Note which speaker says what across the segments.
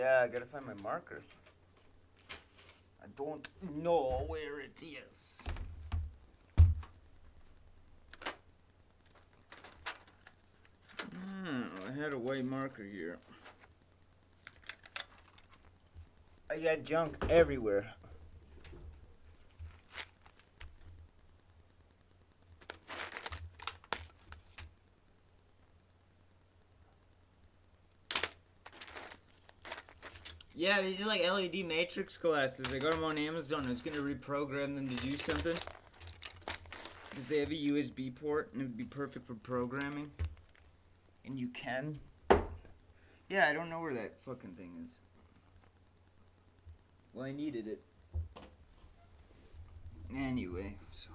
Speaker 1: Yeah, I gotta find my marker. I don't know where it is. I had a white marker here. I got junk everywhere. Yeah, these are like LED matrix glasses. I got them on Amazon. I was gonna reprogram them to do something. Because they have a USB port and it would be perfect for programming. And you can. Yeah, I don't know where that fucking thing is. Well, I needed it. Anyway, so.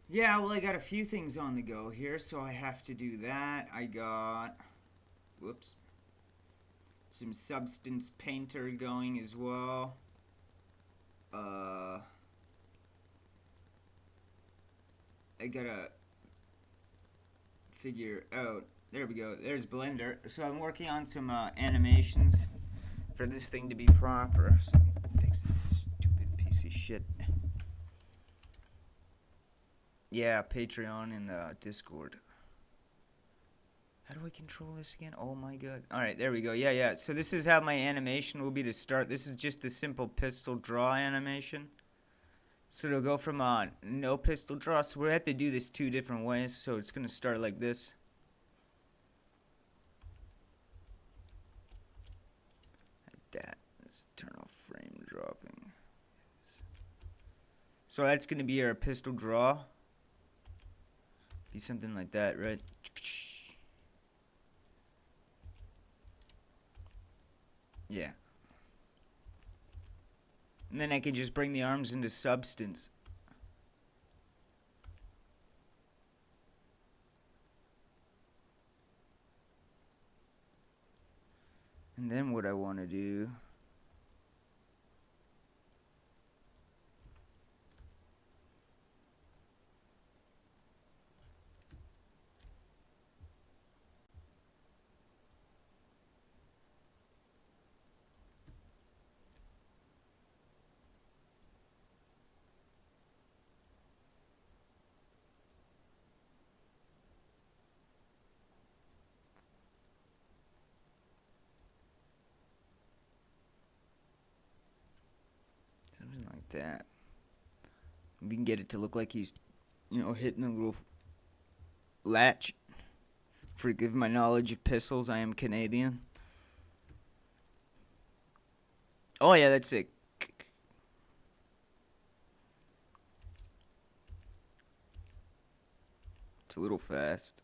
Speaker 1: Yeah, well, I got a few things on the go here, so I have to do that. I got. Whoops. Some Substance Painter going as well. I gotta figure out. There we go. There's Blender. So I'm working on some animations for this thing to be proper. So let me fix this stupid piece of shit. Yeah, Patreon and Discord. How do I control this again? Oh my god. Alright, there we go. Yeah. So this is how my animation will be to start. This is just the simple pistol draw animation. So it'll go from no pistol draw. So we have to do this 2 different ways. So it's going to start like this. Like that. Let's turn off frame dropping. So that's going to be our pistol draw. Be something like that, right? Yeah. And then I can just bring the arms into Substance. And then what I want to do... something like that. We can get it to look like he's, hitting a little latch. Forgive my knowledge of pistols, I am Canadian. Oh yeah, that's it. It's a little fast.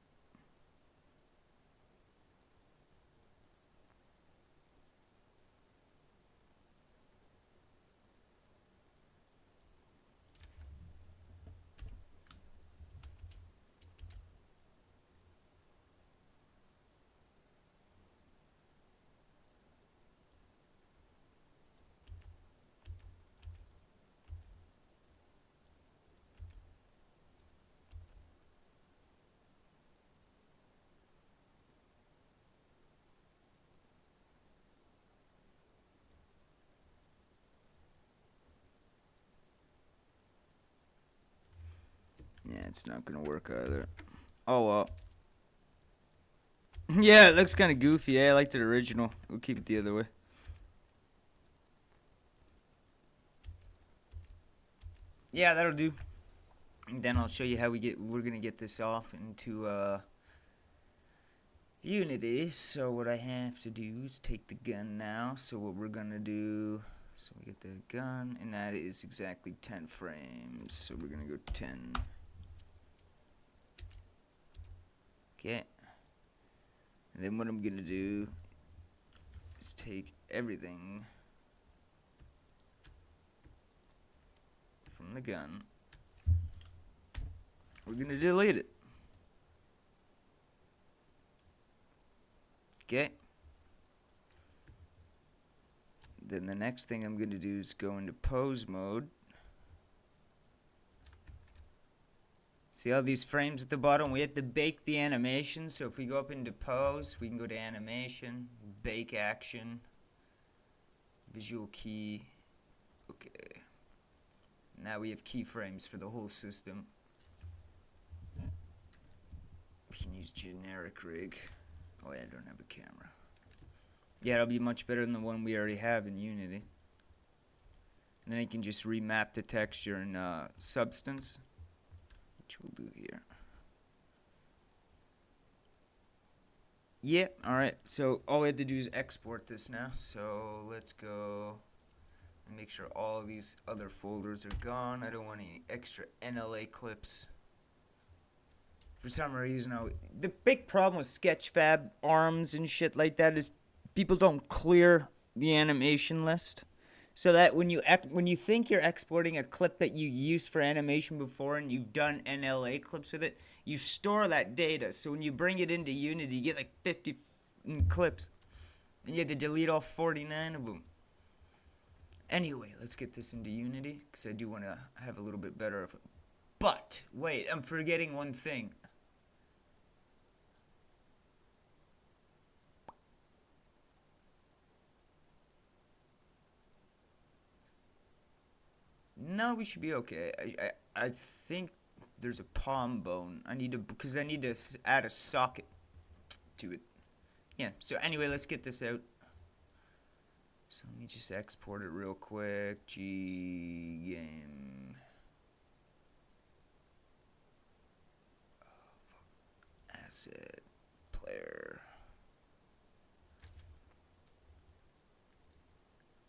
Speaker 1: Yeah, it's not gonna work either. Oh well. Yeah, it looks kind of goofy. Yeah, I liked it original. We'll keep it the other way. Yeah, that'll do. And then I'll show you how we're gonna get this off into Unity. So what I have to do is take the gun now. So what we're gonna do, so we get the gun, and that is exactly 10 frames. So we're gonna go 10. Okay. And then what I'm gonna do is take everything from the gun. We're gonna delete it. Okay. Then the next thing I'm gonna do is go into pose mode. See all these frames at the bottom? We have to bake the animation. So if we go up into pose, we can go to animation, bake action, visual key. Okay. Now we have keyframes for the whole system. We can use generic rig. Oh yeah, I don't have a camera. Yeah, it'll be much better than the one we already have in Unity. And then I can just remap the texture in Substance, which we'll do here. Yeah, alright, so all we have to do is export this now. So let's go and make sure all of these other folders are gone. I don't want any extra NLA clips. For some reason, the big problem with Sketchfab arms and shit like that is people don't clear the animation list. So that when you think you're exporting a clip that you used for animation before and you've done NLA clips with it, you store that data. So when you bring it into Unity, you get like 50 clips. And you have to delete all 49 of them. Anyway, let's get this into Unity, because I do want to have a little bit better of it. But, wait, I'm forgetting one thing. No, we should be okay. I think there's a palm bone. Because I need to add a socket to it. Yeah, so anyway, let's get this out. So let me just export it real quick. Game. Asset. Player.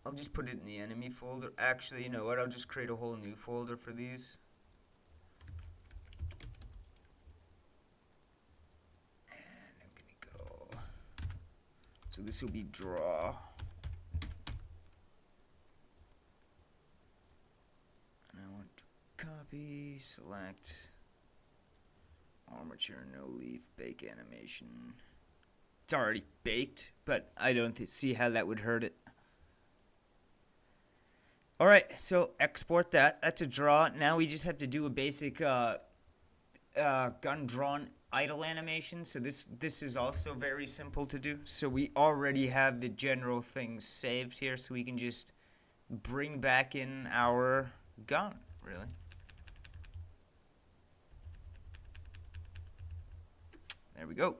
Speaker 1: I'll just put it in the enemy folder. Actually, you know what? I'll just create a whole new folder for these. And I'm gonna go. So this will be draw. And I want to copy, select, armature, no leaf, bake animation. It's already baked, but I don't see how that would hurt it. Alright, so export that. That's a draw. Now we just have to do a basic gun drawn idle animation. So this is also very simple to do. So we already have the general things saved here, so we can just bring back in our gun, really. There we go.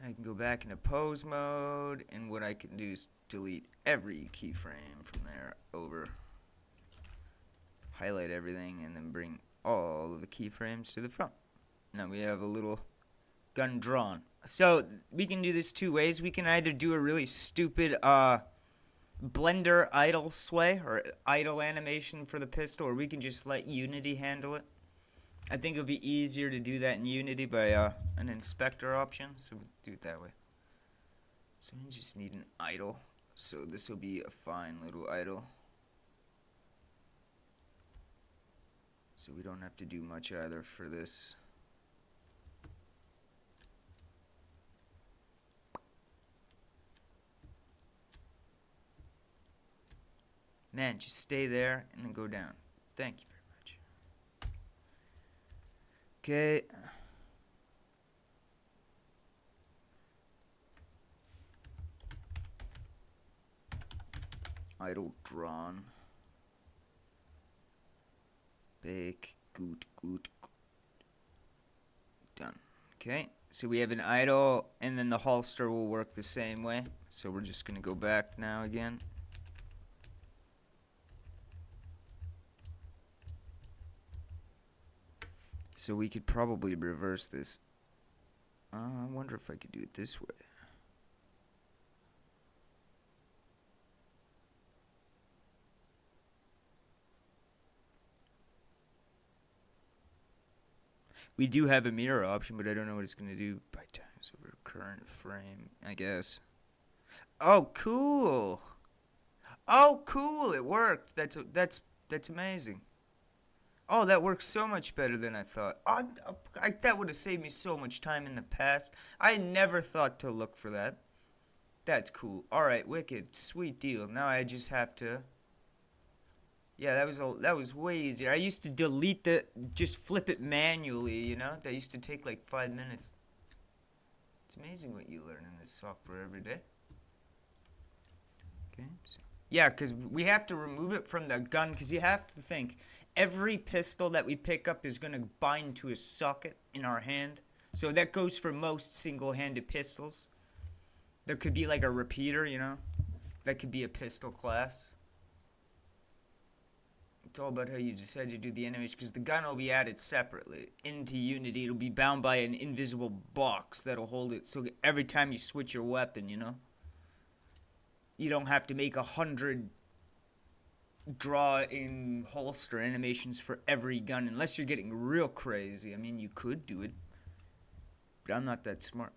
Speaker 1: I can go back into pose mode, and what I can do is delete every keyframe from there over, highlight everything, and then bring all of the keyframes to the front. Now we have a little gun drawn. So we can do this two ways. We can either do a really stupid Blender idle sway or idle animation for the pistol, or we can just let Unity handle it. I think it would be easier to do that in Unity by an inspector option, so we'll do it that way. So we just need an idle. So this will be a fine little idle. So we don't have to do much either for this. Man, just stay there and then go down. Thank you very much. Okay. Idle drawn. Bake. Good. Done. Okay. So we have an idle, and then the holster will work the same way. So we're just going to go back now again. So we could probably reverse this. I wonder if I could do it this way. We do have a mirror option, but I don't know what it's going to do by times over current frame, I guess. Oh, cool. Oh, cool. It worked. That's amazing. Oh, that works so much better than I thought. That would have saved me so much time in the past. I never thought to look for that. That's cool. Alright, wicked. Sweet deal. Now I just have to Yeah, that was way easier. I used to delete just flip it manually, you know? That used to take like 5 minutes. It's amazing what you learn in this software every day. Okay, so yeah, because we have to remove it from the gun, because you have to think, every pistol that we pick up is going to bind to a socket in our hand. So that goes for most single-handed pistols. There could be like a repeater, you know? That could be a pistol class. It's all about how you decide to do the animation, because the gun will be added separately into Unity. It'll be bound by an invisible box that'll hold it, so every time you switch your weapon, you know? You don't have to make 100 draw-in holster animations for every gun, unless you're getting real crazy. I mean, you could do it, but I'm not that smart.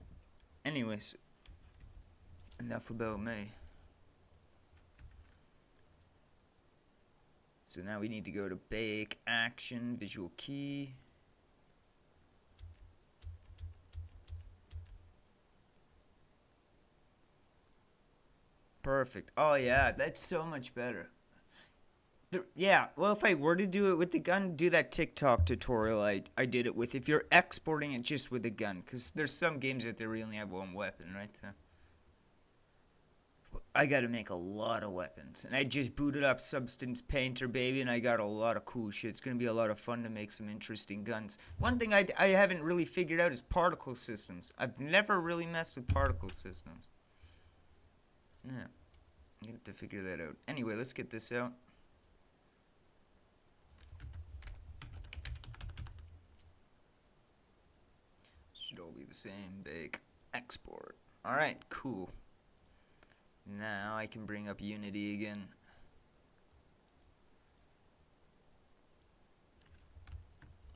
Speaker 1: Anyways, enough about me. So now we need to go to bake, action, visual key. Perfect. Oh yeah, that's so much better. Yeah, well, if I were to do it with the gun, do that TikTok tutorial I did it with. If you're exporting it just with a gun, because there's some games that they really only have one weapon, right? I gotta make a lot of weapons. And I just booted up Substance Painter, baby, and I got a lot of cool shit. It's gonna be a lot of fun to make some interesting guns. One thing I haven't really figured out is particle systems. I've never really messed with particle systems. Yeah, I'm gonna have to figure that out. Anyway, let's get this out. Should all be the same. Bake, export. Alright, cool. Now I can bring up Unity again.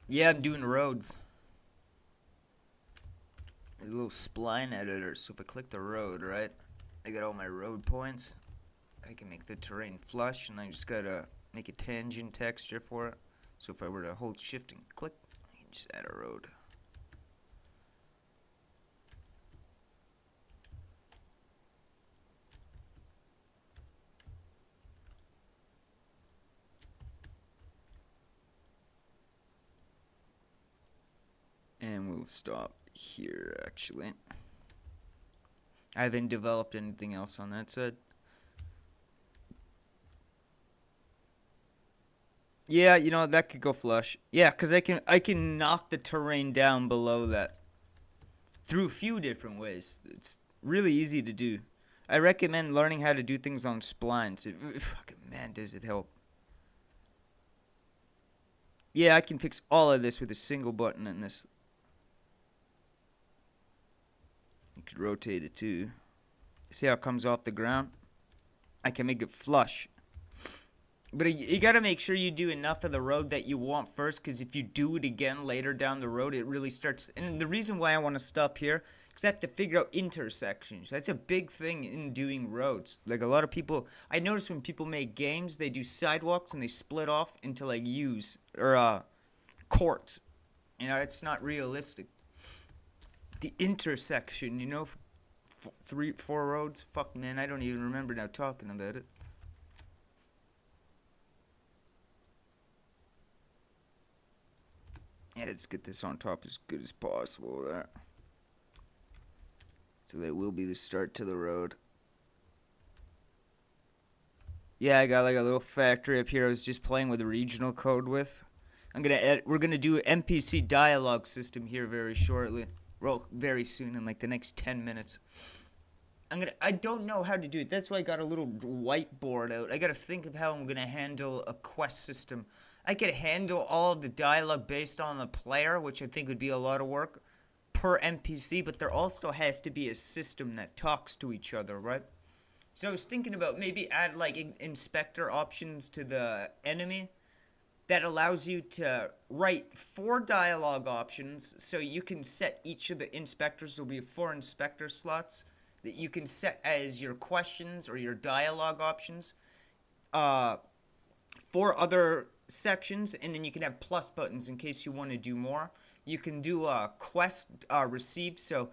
Speaker 1: Yeah, I'm doing roads. A little spline editor. So if I click the road, right, I got all my road points. I can make the terrain flush, and I just gotta make a tangent texture for it. So if I were to hold shift and click, I can just add a road. And we'll stop here, actually. I haven't developed anything else on that side. Yeah, you know, that could go flush. Yeah, because I can knock the terrain down below that through a few different ways. It's really easy to do. I recommend learning how to do things on splines. Fucking man, does it help. Yeah, I can fix all of this with a single button in this. You could rotate it too. See how it comes off the ground? I can make it flush. But you gotta make sure you do enough of the road that you want first, because if you do it again later down the road, it really starts. And the reason why I want to stop here, because I have to figure out intersections. That's a big thing in doing roads. Like a lot of people, I notice when people make games, they do sidewalks and they split off into like U's or courts. You know, it's not realistic. The intersection, you know, 4 roads. Fuck man, I don't even remember now talking about it. Yeah, let's get this on top as good as possible there. So that will be the start to the road. Yeah, I got like a little factory up here I was just playing with regional code with. We're gonna do an NPC dialogue system here very shortly. Well, very soon, in like the next 10 minutes. I don't know how to do it. That's why I got a little whiteboard out. I gotta think of how I'm gonna handle a quest system. I could handle all of the dialogue based on the player, which I think would be a lot of work per NPC, but there also has to be a system that talks to each other, right? So I was thinking about maybe add like inspector options to the enemy that allows you to write 4 dialogue options, so you can set each of the inspectors. There'll be 4 inspector slots that you can set as your questions or your dialogue options. 4 other sections, and then you can have plus buttons in case you want to do more. You can do a quest receive, so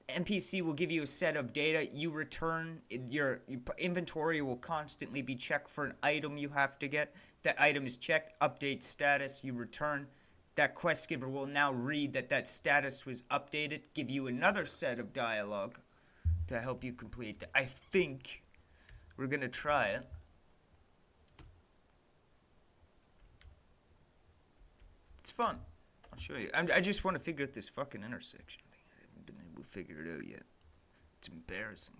Speaker 1: NPC will give you a set of data. You return, your inventory will constantly be checked for an item you have to get. That item is checked, update status, you return. That quest giver will now read that that status was updated, give you another set of dialogue to help you complete that. I think we're gonna try it. It's fun. I'll show you. I just want to figure out this fucking intersection thing. I haven't been able to figure it out yet. It's embarrassing.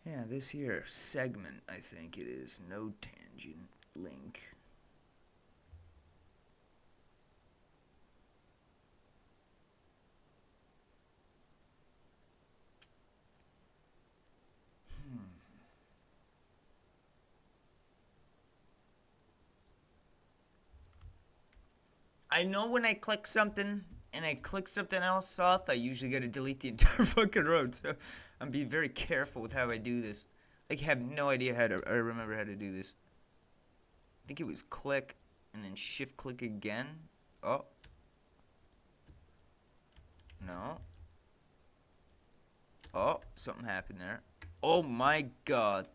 Speaker 1: Yeah, this here segment, I think it is. No tangent link. I know when I click something and I click something else off, I usually gotta delete the entire fucking road. So I'm being very careful with how I do this. I have no idea how to. I remember how to do this. I think it was click and then shift click again. Oh. No. Oh, something happened there. Oh my god.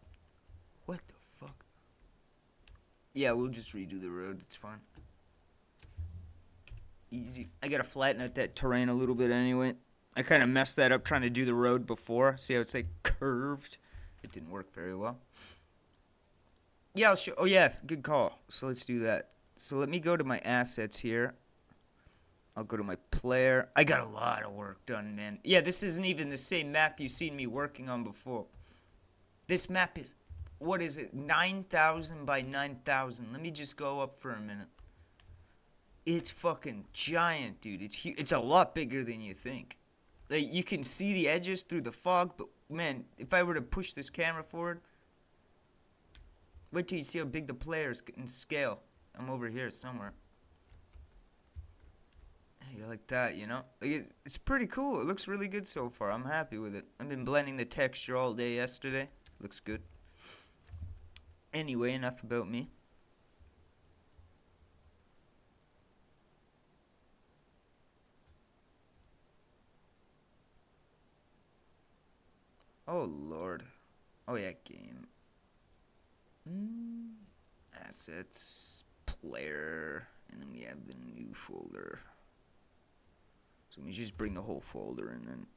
Speaker 1: What the fuck? Yeah, we'll just redo the road. It's fine. Easy. I gotta flatten out that terrain a little bit anyway. I kind of messed that up trying to do the road before. See how it's like curved? It didn't work very well. Yeah, I'll show. Oh yeah, good call. So let's do that. So let me go to my assets here. I'll go to my player. I got a lot of work done, man. Yeah, this isn't even the same map you've seen me working on before. This map is, what is it? 9,000 by 9,000. Let me just go up for a minute. It's fucking giant, dude. It's a lot bigger than you think. Like, you can see the edges through the fog, but man, if I were to push this camera forward, wait till you see how big the player is in scale. I'm over here somewhere. You're like that, you know? Like it's pretty cool. It looks really good so far. I'm happy with it. I've been blending the texture all day yesterday. Looks good. Anyway, enough about me. Oh, Lord. Oh, yeah, game. Assets, player, and then we have the new folder. So let me just bring the whole folder in then.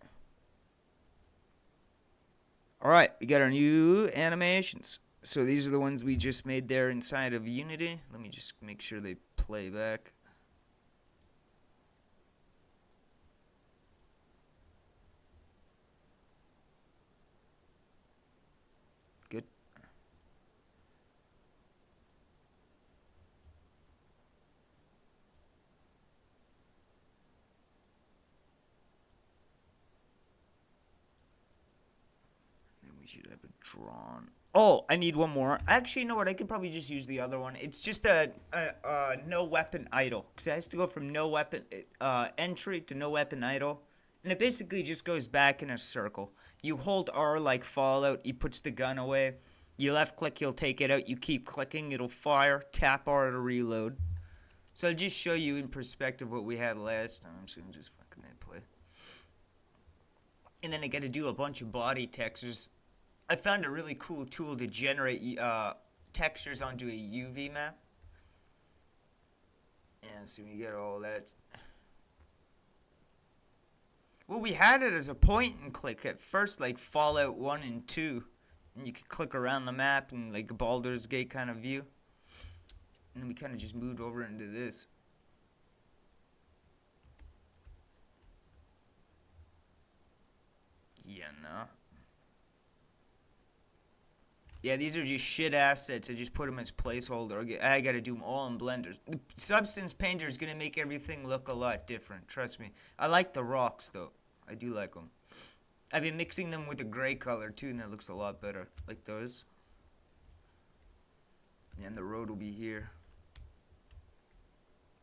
Speaker 1: Alright, we got our new animations. So these are the ones we just made there inside of Unity. Let me just make sure they play back. Good. Then we should have it drawn. Oh, I need one more. Actually, you know what? I could probably just use the other one. It's just a no weapon idle. Because it has to go from no weapon entry to no weapon idle. And it basically just goes back in a circle. You hold R like Fallout, he puts the gun away. You left click, he'll take it out. You keep clicking, it'll fire. Tap R to reload. So I'll just show you in perspective what we had last time. So I'm just fucking hit play. And then I got to do a bunch of body textures. I found a really cool tool to generate textures onto a UV map. And so we get all that. Well, we had it as a point and click at first, like Fallout 1 and 2. And you could click around the map in like a Baldur's Gate kind of view. And then we kind of just moved over into this. Yeah, no. Yeah, these are just shit assets. I just put them as placeholder. I gotta do them all in Blender. Substance Painter is gonna make everything look a lot different. Trust me. I like the rocks though. I do like them. I've been mixing them with a gray color too, and that looks a lot better. Like those. And the road will be here.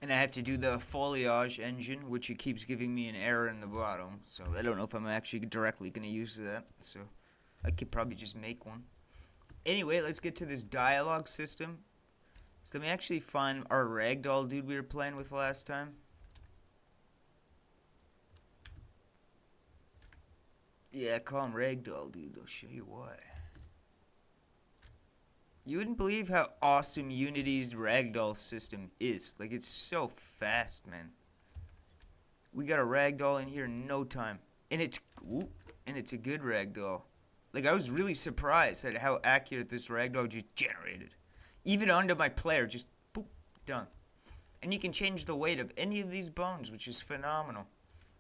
Speaker 1: And I have to do the foliage engine, which it keeps giving me an error in the bottom. So I don't know if I'm actually directly gonna use that. So I could probably just make one. Anyway, let's get to this dialogue system. So let me actually find our ragdoll dude we were playing with last time. Yeah, call him ragdoll dude. I'll show you why. You wouldn't believe how awesome Unity's ragdoll system is. Like, it's so fast, man. We got a ragdoll in here in no time. And it's a good ragdoll. Like, I was really surprised at how accurate this ragdoll just generated. Even onto my player, just boop, done. And you can change the weight of any of these bones, which is phenomenal.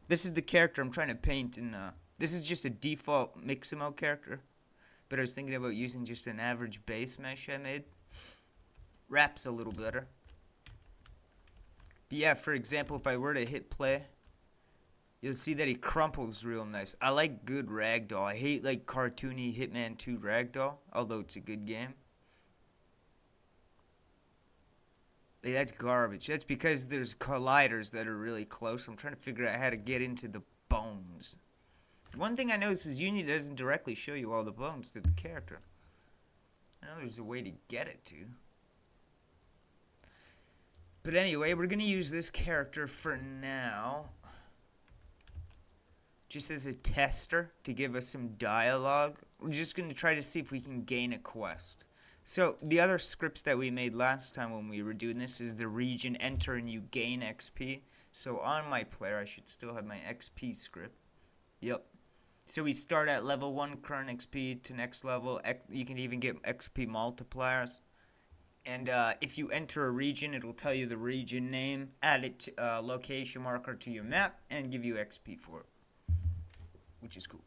Speaker 1: This is the character I'm trying to paint, and this is just a default Mixamo character. But I was thinking about using just an average base mesh I made. Wraps a little better. But yeah, for example, if I were to hit play, you'll see that he crumples real nice. I like good ragdoll. I hate like cartoony Hitman 2 ragdoll, although it's a good game. Like, that's garbage. That's because there's colliders that are really close. I'm trying to figure out how to get into the bones. One thing I noticed is Unity doesn't directly show you all the bones to the character. I know there's a way to get it to. But anyway, we're going to use this character for now. Just as a tester to give us some dialogue. We're just going to try to see if we can gain a quest. So, the other scripts that we made last time when we were doing this is the region enter and you gain XP. So, on my player, I should still have my XP script. Yep. So, we start at level 1 current XP to next level. You can even get XP multipliers. And if you enter a region, it will tell you the region name, add it to location marker to your map, and give you XP for it. Which is cool.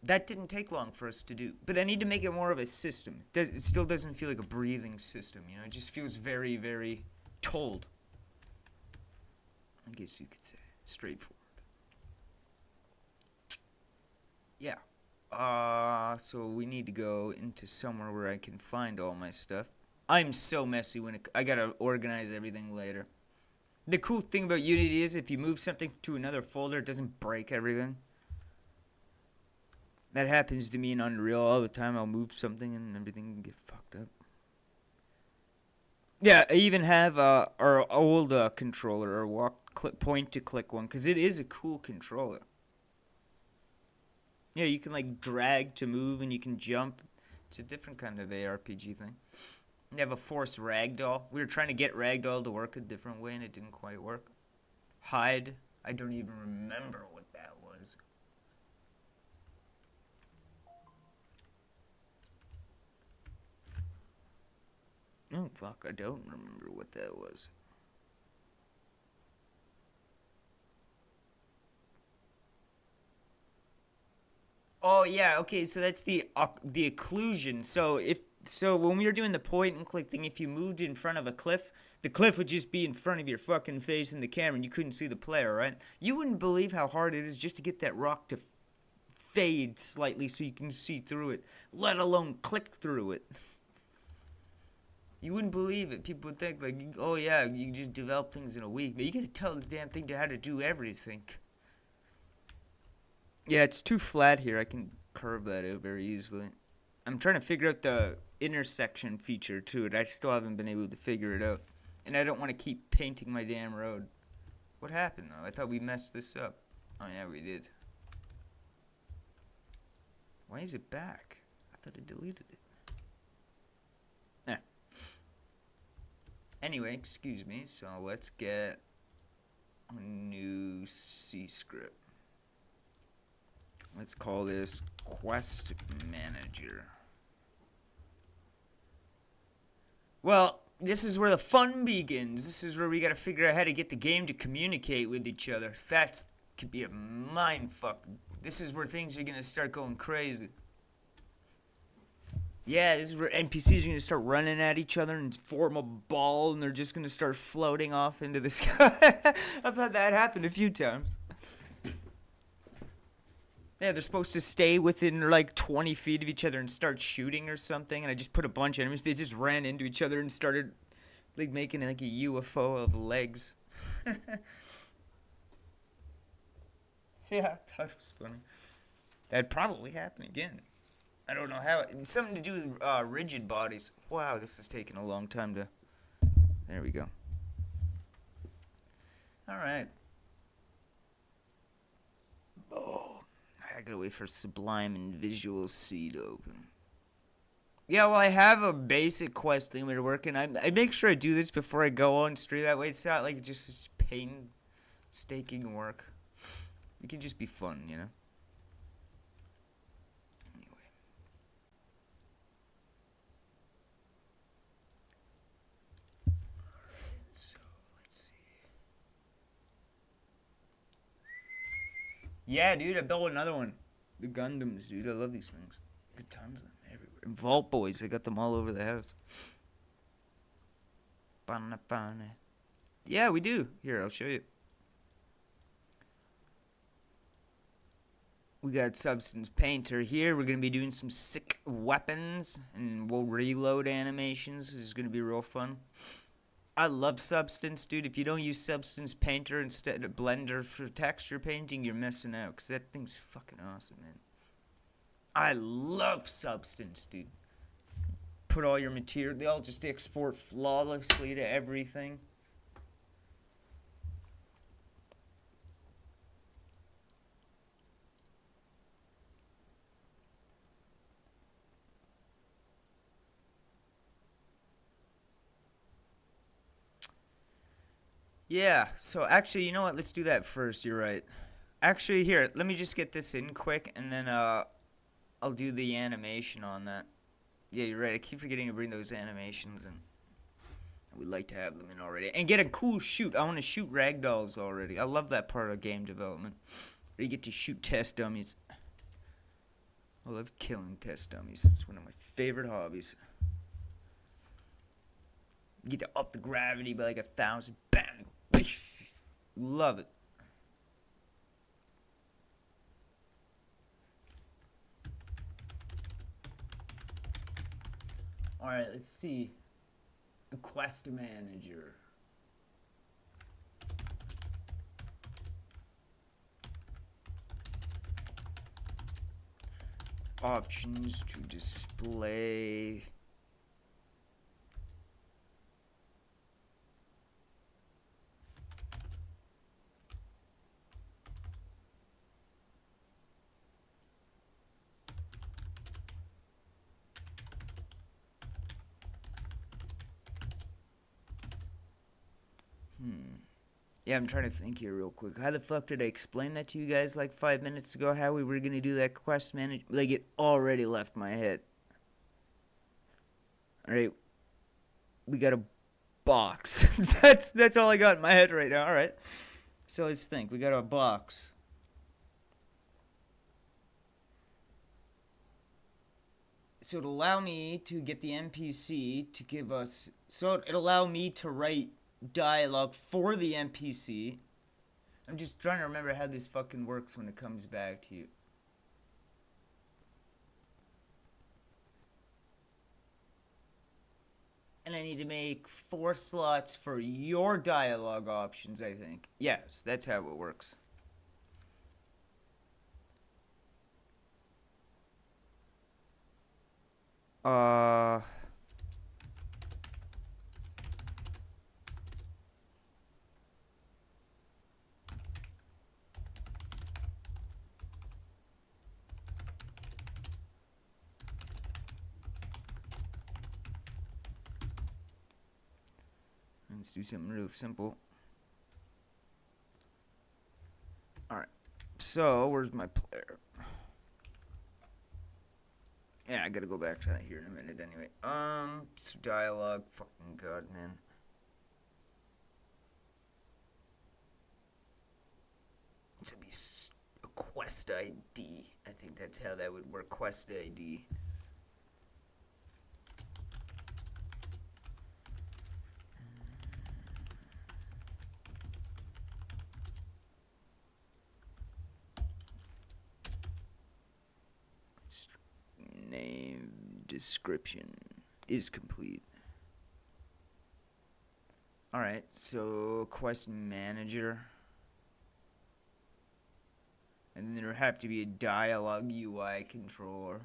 Speaker 1: That didn't take long for us to do. But I need to make it more of a system. It still doesn't feel like a breathing system, you know? It just feels very, very told. I guess you could say. Straightforward. Yeah. So we need to go into somewhere where I can find all my stuff. I'm so messy when I gotta organize everything later. The cool thing about Unity is if you move something to another folder, it doesn't break everything. That happens to me in Unreal all the time. I'll move something and everything can get fucked up. Yeah, I even have our old controller, our point to click one, because it is a cool controller. Yeah, you can like drag to move and you can jump. It's a different kind of ARPG thing. You have a force ragdoll. We were trying to get ragdoll to work a different way and it didn't quite work. Hide. I don't even remember what that was. Oh, fuck, I don't remember what that was. Oh, yeah, okay, so that's the occlusion. So when we were doing the point and click thing, if you moved in front of a cliff, the cliff would just be in front of your fucking face in the camera and you couldn't see the player, right? You wouldn't believe how hard it is just to get that rock to fade slightly so you can see through it, let alone click through it. You wouldn't believe it. People would think, like, oh yeah, you can just develop things in a week. But you gotta tell the damn thing to how to do everything. Yeah, it's too flat here. I can curve that out very easily. I'm trying to figure out the intersection feature to it. I still haven't been able to figure it out. And I don't want to keep painting my damn road. What happened, though? I thought we messed this up. Oh, yeah, we did. Why is it back? I thought I deleted it. There. Anyway, excuse me. So let's get a new C script. Let's call this Quest Manager. Well, this is where the fun begins. This is where we gotta figure out how to get the game to communicate with each other. That could be a mindfuck. This is where things are gonna start going crazy. Yeah, this is where NPCs are gonna start running at each other and form a ball, and they're just gonna start floating off into the sky. I've had that happen a few times. Yeah, they're supposed to stay within like 20 feet of each other and start shooting or something. And I just put a bunch of enemies. They just ran into each other and started like making like a UFO of legs. Yeah, that was funny. That'd probably happen again. I don't know how. It's something to do with rigid bodies. Wow, this is taking a long time to... There we go. Alright. Oh. I gotta wait for Sublime and Visual C to open. Yeah, well, I have a basic quest thing we're working. I make sure I do this before I go on stream. That way, it's not like just painstaking work. It can just be fun, you know. Anyway, so let's see. Yeah, dude, I built another one. The Gundams, dude. I love these things. Got tons of them everywhere. And Vault Boys, I got them all over the house. Yeah, we do. Here, I'll show you. We got Substance Painter here. We're going to be doing some sick weapons, and we'll reload animations. This is going to be real fun. I love Substance, dude. If you don't use Substance Painter instead of Blender for texture painting, you're missing out, because that thing's fucking awesome, man. I love Substance, dude. Put all your material, they all just export flawlessly to everything. Yeah, so actually, you know what? Let's do that first. You're right. Actually, here, let me just get this in quick, and then I'll do the animation on that. Yeah, you're right. I keep forgetting to bring those animations in. We'd like to have them in already. And get a cool shoot. I want to shoot ragdolls already. I love that part of game development. Where you get to shoot test dummies. I love killing test dummies. It's one of my favorite hobbies. You get to up the gravity by like 1,000. Bam! Love it. Alright, let's see. A quest manager. Options to display. Yeah, I'm trying to think here real quick. How the fuck did I explain that to you guys like 5 minutes ago? How we were gonna do that quest manage? Like, it already left my head. Alright. We got a box. That's all I got in my head right now. Alright. So let's think. We got a box. So it'll allow me to get the NPC to give us... So it'll allow me to write dialogue for the NPC. I'm just trying to remember how this fucking works when it comes back to you. And I need to make 4 slots for your dialogue options, I think. Yes, that's how it works. Let's do something real simple. Alright. So, where's my player? Yeah, I gotta go back to that here in a minute anyway. So dialogue. Fucking god, man. It's gonna be a quest ID. I think that's how that would work. Quest ID. Name description is complete. Alright, so quest manager. And then there have to be a dialogue UI controller.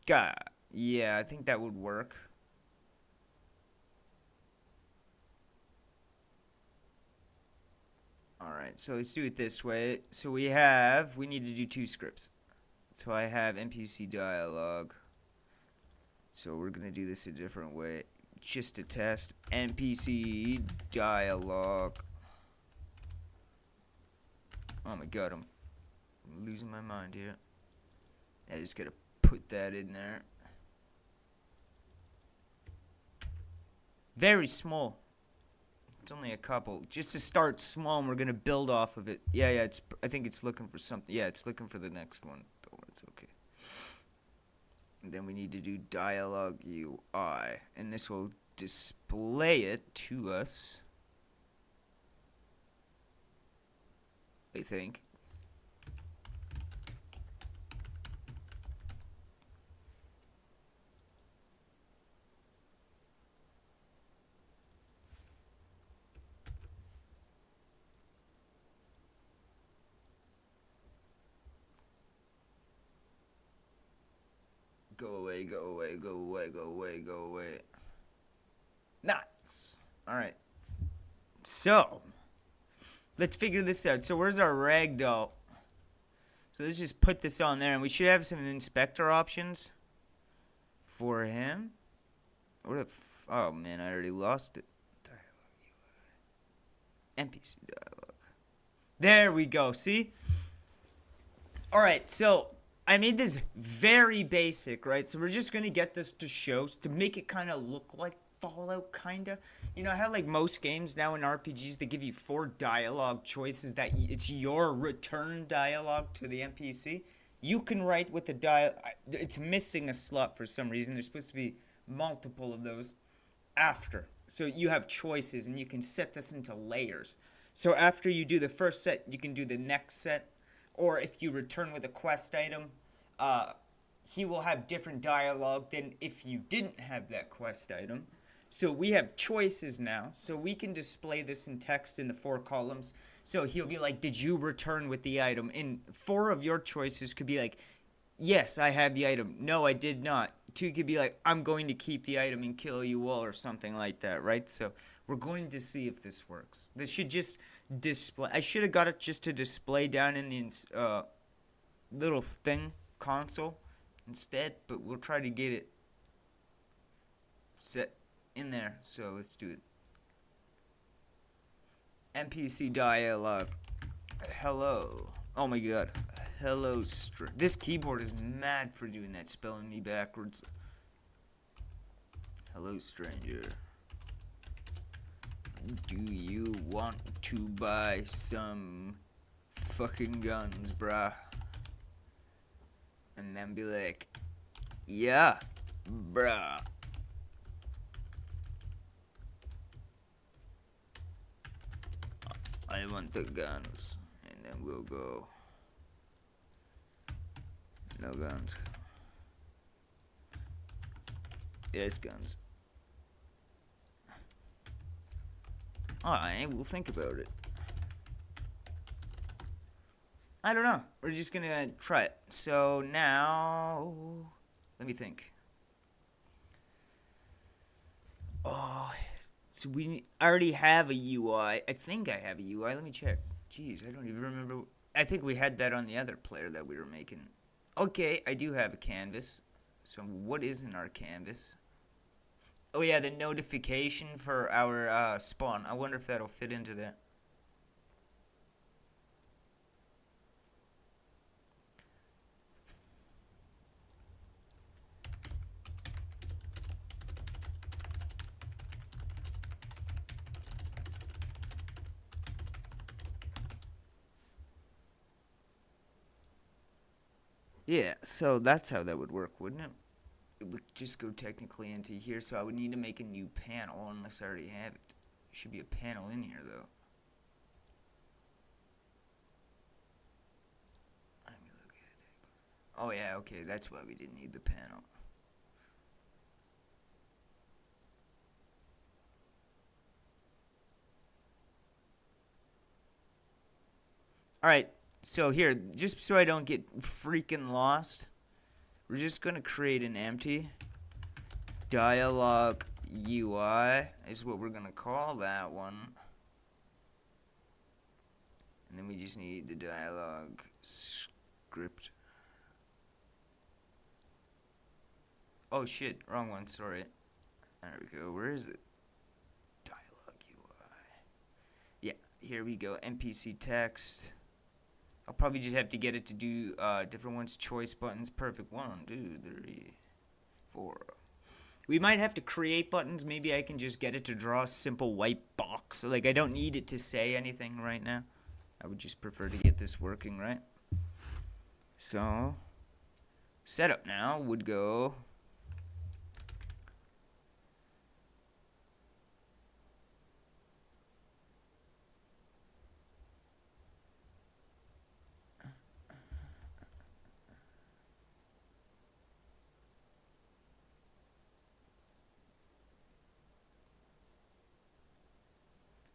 Speaker 1: God, yeah, I think that would work. Alright, so let's do it this way. So we need to do two scripts. So I have NPC dialogue. So we're going to do this a different way. Just to test. NPC dialogue. Oh my god, I'm losing my mind here. I just gotta put that in there. Very small. It's only a couple. Just to start small, and we're gonna build off of it. Yeah, it's. I think it's looking for something. Yeah, it's looking for the next one. Oh, it's okay. And then we need to do dialogue UI, and this will display it to us. I think. Go away, go away, go away, go away, go away. Nice. Alright. So, let's figure this out. So, where's our ragdoll? So, let's just put this on there, and we should have some inspector options for him. What if. Oh, man, I already lost it. Dialogue UI. NPC dialogue. There we go. See? Alright, so I made this very basic, right? So we're just going to get this to show, to make it kind of look like Fallout, kind of. You know how, like, most games now in RPGs, they give you 4 dialogue choices that it's your return dialogue to the NPC? You can write with the dialogue. It's missing a slot for some reason. There's supposed to be multiple of those after. So you have choices, and you can set this into layers. So after you do the first set, you can do the next set. Or if you return with a quest item, he will have different dialogue than if you didn't have that quest item. So we have choices now, so we can display this in text in the 4 columns. So he'll be like, did you return with the item? And 4 of your choices could be like, yes, I have the item. No, I did not. 2 could be like, I'm going to keep the item and kill you all, or something like that, right? So we're going to see if this works. This should just display. I should have got it just to display down in the little thing console instead, but we'll try to get it set in there. So let's do it. NPC dialogue. Hello. Oh my god. Hello. This keyboard is mad for doing that, spelling me backwards. Hello, stranger. Do you want to buy some fucking guns, bruh? And then be like, yeah, bruh. I want the guns. And then we'll go. No guns. Yes, guns. Alright, we'll think about it. I don't know. We're just gonna try it. So now, let me think. Oh, so I already have a UI. I think I have a UI. Let me check. Jeez, I don't even remember. I think we had that on the other player that we were making. Okay, I do have a canvas. So what is in our canvas? Oh yeah, the notification for our spawn. I wonder if that'll fit into that. Yeah, so that's how that would work, wouldn't it? It would just go technically into here, so I would need to make a new panel unless I already have it. There should be a panel in here, though. Let me look at it. Oh, yeah, okay, that's why we didn't need the panel. Alright, so here, just so I don't get freaking lost, we're just gonna create an empty dialog UI is what we're gonna call that one. And then we just need the dialog script. Oh shit, wrong one, sorry. There we go, where is it? Dialog UI. Yeah, here we go, NPC text. I'll probably just have to get it to do different ones, choice buttons, perfect. 1, 2, 3, 4. We might have to create buttons. Maybe I can just get it to draw a simple white box. Like, I don't need it to say anything right now. I would just prefer to get this working, right? So, setup now would go...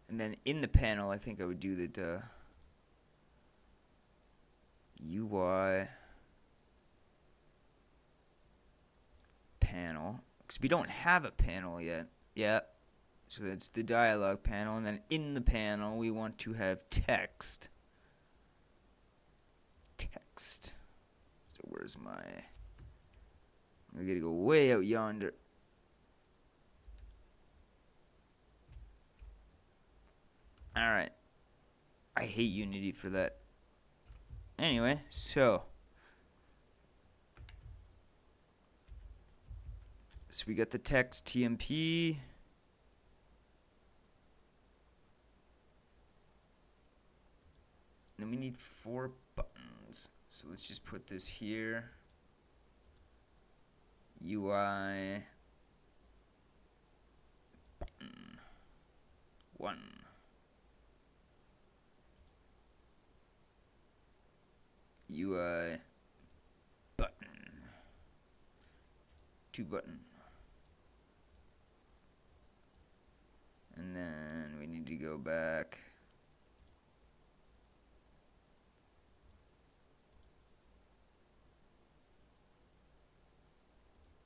Speaker 1: And then in the panel, I think I would do the UI panel. Because we don't have a panel yet. Yeah. So that's the dialog panel. And then in the panel, we want to have text. Text. So where's my... I gotta go way out yonder. Alright. I hate Unity for that. Anyway, so we got the text TMP. And then we need 4 buttons. So let's just put this here. UI button 1. UI button 2 button. And then we need to go back.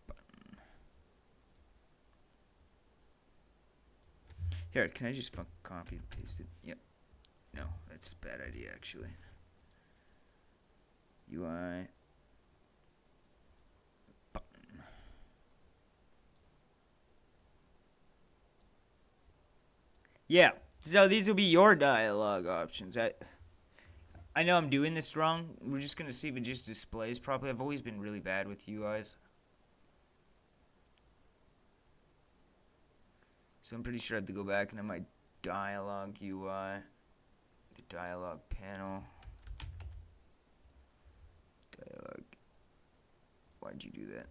Speaker 1: Button. Here, can I just copy and paste it? Yep. No, that's a bad idea actually. UI button. Yeah, so these will be your dialogue options. I know I'm doing this wrong. We're just gonna see if it just displays properly. I've always been really bad with UIs. So I'm pretty sure I have to go back and have my dialogue UI, the dialogue panel. Dialogue. Why'd you do that?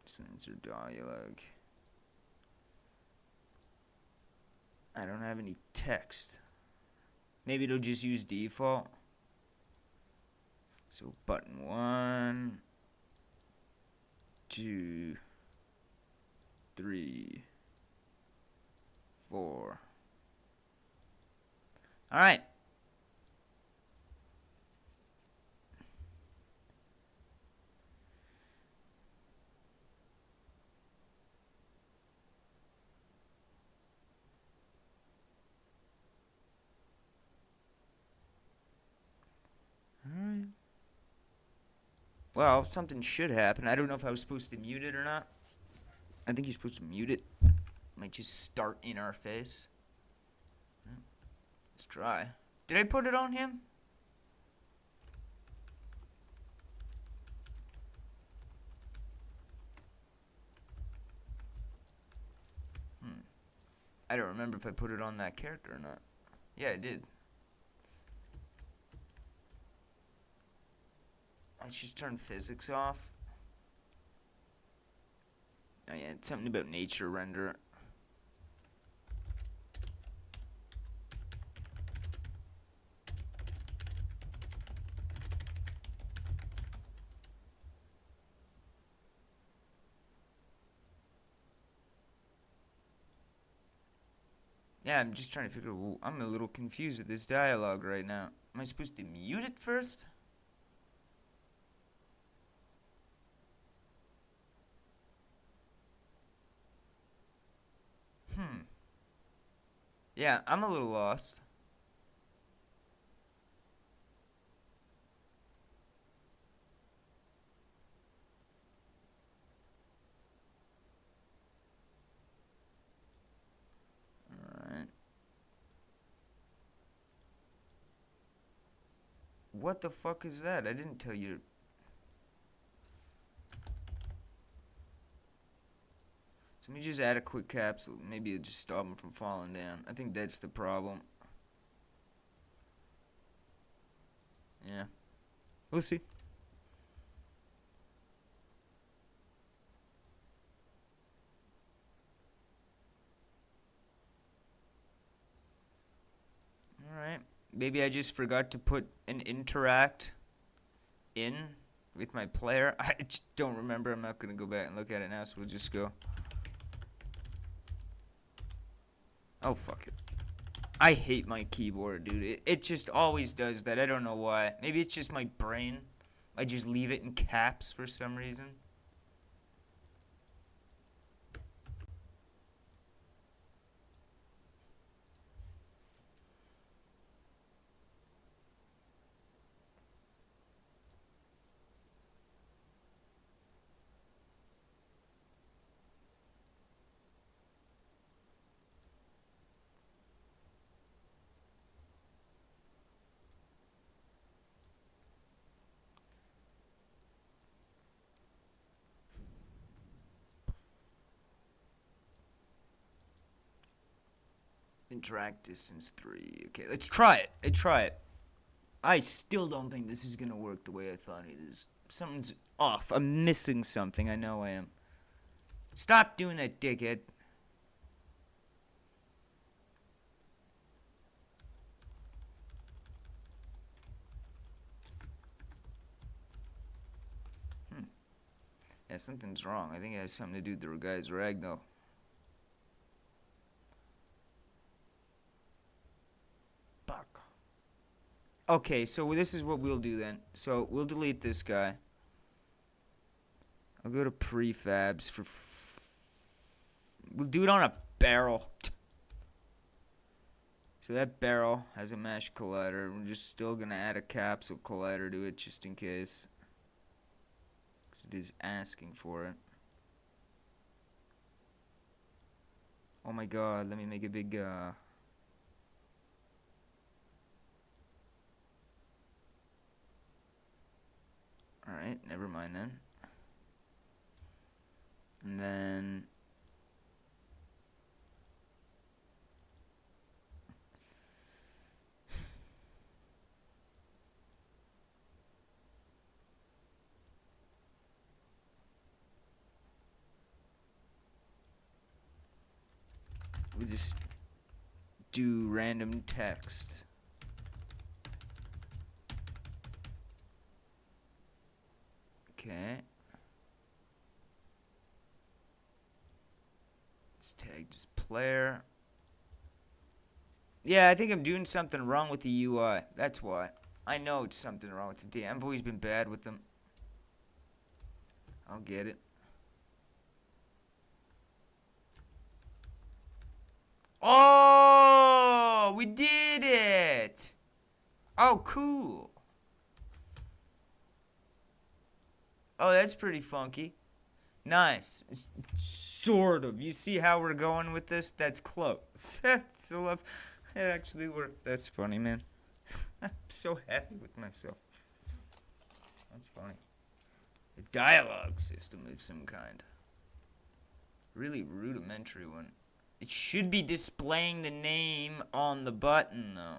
Speaker 1: Sensor dialogue. I don't have any text. Maybe it'll just use default. So button 1, 2, 3, 4. All right. Well, something should happen. I don't know if I was supposed to mute it or not. I think you're supposed to mute it. Might just start in our face. Let's try. Did I put it on him? I don't remember if I put it on that character or not. Yeah, I did. Let's just turn physics off. Oh yeah, it's something about nature render. Yeah, I'm just trying to figure. I'm a little confused with this dialogue right now. Am I supposed to mute it first? Yeah, I'm a little lost. Alright. What the fuck is that? I didn't tell you. So let me just add a quick capsule. Maybe it'll just stop him from falling down. I think that's the problem. Yeah. We'll see. Alright. Maybe I just forgot to put an interact in with my player. I just don't remember. I'm not going to go back and look at it now, so we'll just go. Oh, fuck it. I hate my keyboard, dude. It just always does that. I don't know why. Maybe it's just my brain. I just leave it in caps for some reason. Interact distance 3. Okay, let's try it. Let's try it. I still don't think this is gonna work the way I thought it is. Something's off. I'm missing something. I know I am. Stop doing that, dickhead. Yeah, something's wrong. I think it has something to do with the guy's rag, though. Fuck. Okay, so this is what we'll do then. So we'll delete this guy. I'll go to prefabs for. We'll do it on a barrel. So that barrel has a mesh collider. We're just still gonna add a capsule collider to it just in case. Because it is asking for it. Oh my god, let me make a big Alright, never mind then. And then we'll just do random text. Okay. Let's tag this player. Yeah, I think I'm doing something wrong with the UI. That's why. I know it's something wrong with the DM. I've always been bad with them. I'll get it. Oh, we did it. Oh, cool. Oh, that's pretty funky. Nice. Sort of. You see how we're going with this? That's close. It actually worked. That's funny, man. I'm so happy with myself. That's funny. A dialogue system of some kind. Really rudimentary one. It should be displaying the name on the button, though.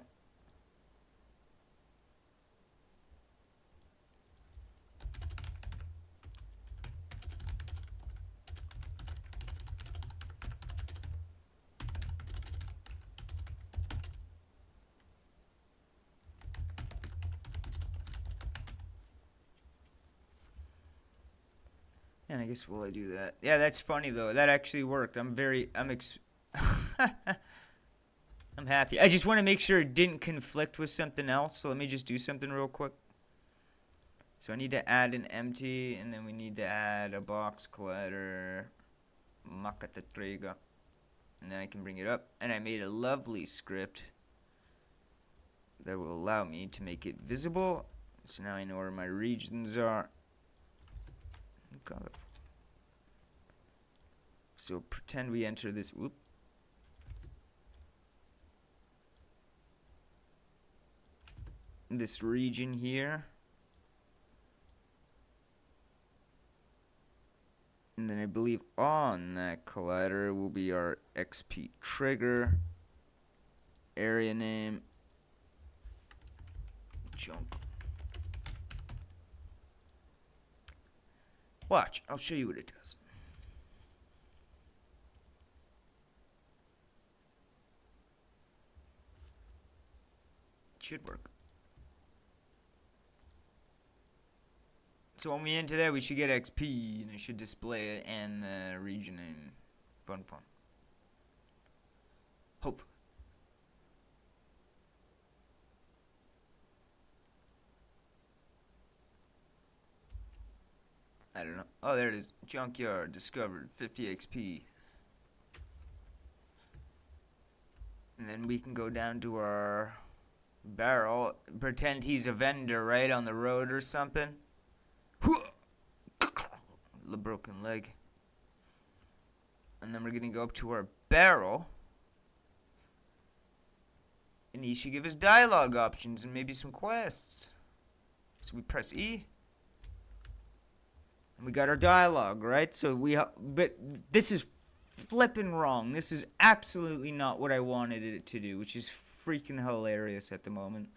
Speaker 1: And I guess will I do that? Yeah, that's funny though. That actually worked. I'm happy. I just want to make sure it didn't conflict with something else. So let me just do something real quick. So I need to add an empty, and then we need to add a box collider. Makatatriga. And then I can bring it up. And I made a lovely script that will allow me to make it visible. So now I know where my regions are. Colorful. So pretend we enter this. Whoop. This region here. And then I believe on that collider will be our XP trigger, area name, junk. Watch, I'll show you what it does. It should work. So when we enter there, we should get XP, and it should display it and the region name. Fun. Hopefully. I don't know. Oh, there it is. Junkyard discovered 50 XP. And then we can go down to our barrel. Pretend he's a vendor, right, on the road or something. The broken leg. And then we're gonna go up to our barrel. And he should give us dialogue options and maybe some quests. So we press E. And we got our dialogue, right? So but this is flippin' wrong. This is absolutely not what I wanted it to do, which is freaking hilarious at the moment.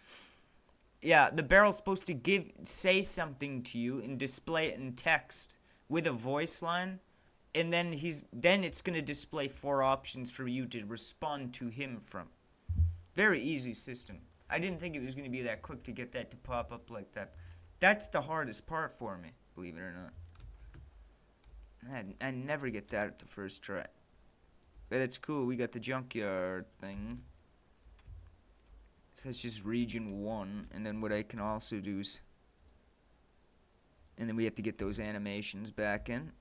Speaker 1: Yeah, the barrel's supposed to say something to you and display it in text with a voice line, and then it's gonna display 4 options for you to respond to him from. Very easy system. I didn't think it was gonna be that quick to get that to pop up like that. That's the hardest part for me, believe it or not. I never get that at the first try. But it's cool. We got the junkyard thing. So that's just region 1, and then what I can also do is, and then we have to get those animations back in.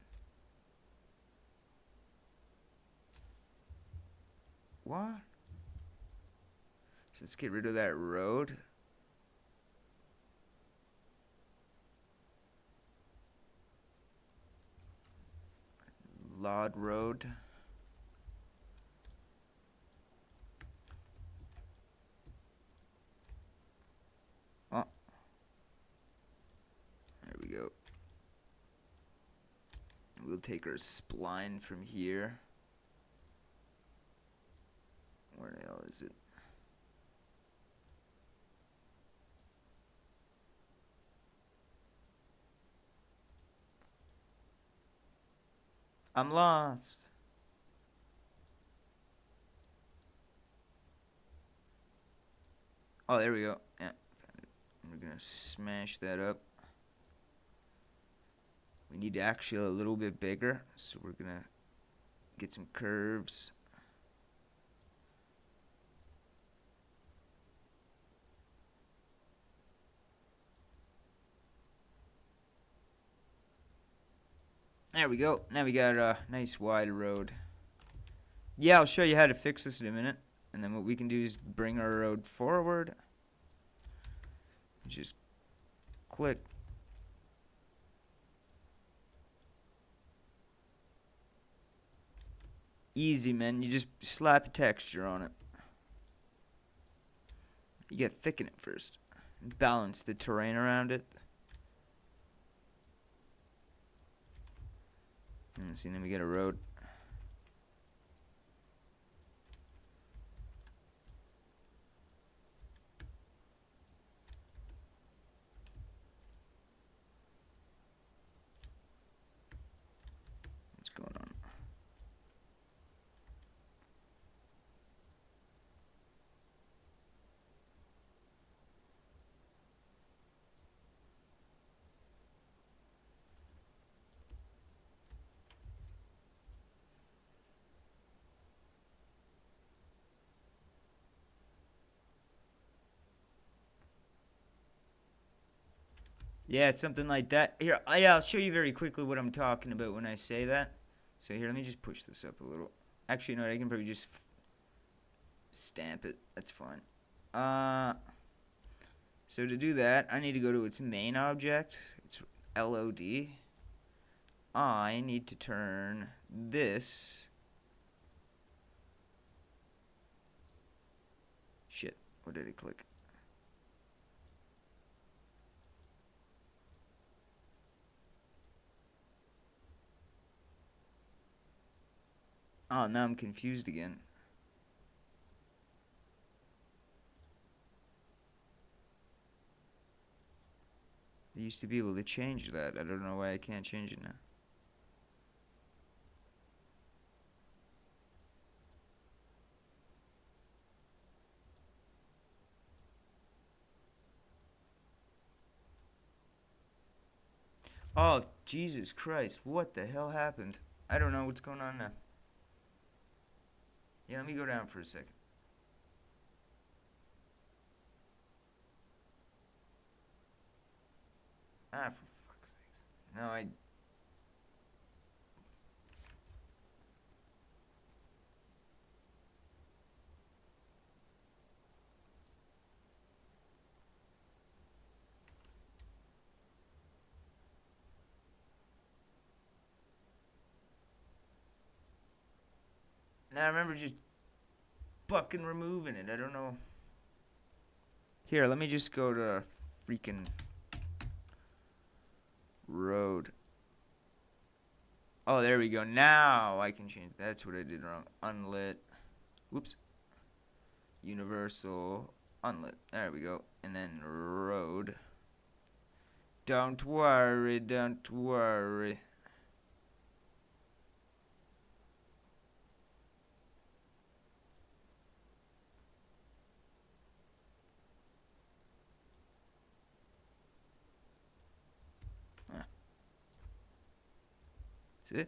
Speaker 1: What? So let's get rid of that road. Lod Road. Oh. There we go. We'll take our spline from here. Where the hell is it? I'm lost. Oh, there we go. Yeah. We're gonna smash that up. We need actually a little bit bigger, so we're gonna get some curves. There we go. Now we got a nice wide road. Yeah, I'll show you how to fix this in a minute. And then what we can do is bring our road forward. Just click. Easy, man. You just slap a texture on it. You gotta thicken it first. Balance the terrain around it. And see, then we get a road. What's going on? Yeah, something like that. Here, I'll show you very quickly what I'm talking about when I say that. So here, let me just push this up a little. Actually, no, I can probably just stamp it. That's fine. So to do that, I need to go to its main object. It's LOD. I need to turn this. Shit, what did it click? Oh, now I'm confused again. I used to be able to change that. I don't know why I can't change it now. Oh, Jesus Christ. What the hell happened? I don't know what's going on now. Yeah, let me go down for a second. Ah, for fuck's sakes. No, Now I remember just fucking removing it. I don't know. Here, let me just go to freaking road. Oh, there we go. Now I can change. That's what I did wrong. Unlit. Whoops. Universal. Unlit. There we go. And then road. Don't worry. Don't worry. See?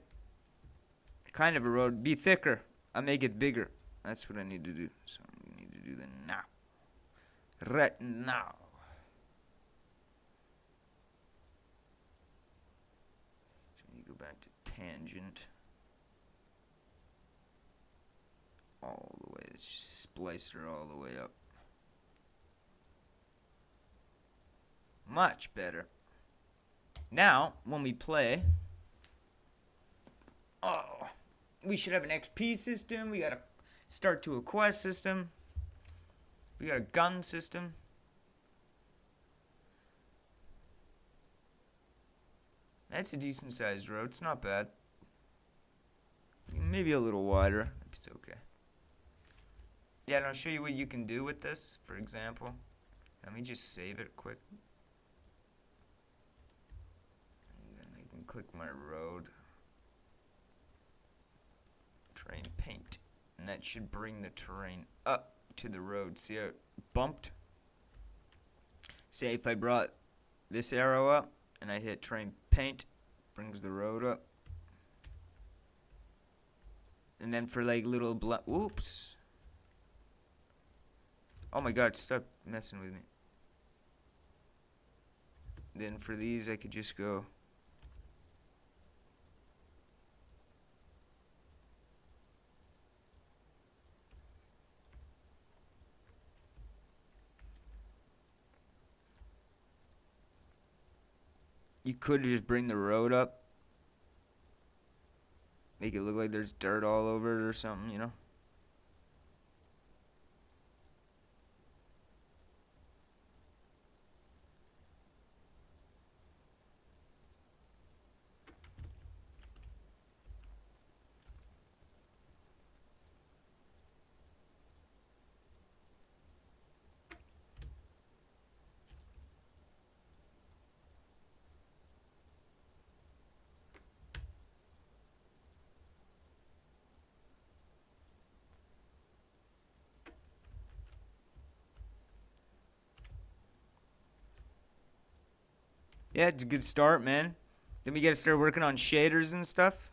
Speaker 1: Kind of a road. Be thicker. I make it bigger. That's what I need to do. So we need to do that now. Right now. So we need to go back to tangent. All the way. Let's just splice her all the way up. Much better. Now, when we play, oh, we should have an XP system. We got a start to a quest system. We got a gun system. That's a decent sized road. It's not bad. Maybe a little wider. It's okay. Yeah, and I'll show you what you can do with this, for example. Let me just save it quick. And then I can click my road. Terrain paint. And that should bring the terrain up to the road. See how it bumped? Say if I brought this arrow up and I hit terrain paint, brings the road up. And then for like little oops. Oh my god, stop messing with me. Then for these I could just go you could just bring the road up. Make it look like there's dirt all over it or something, you know? Yeah, it's a good start, man. Then we gotta start working on shaders and stuff.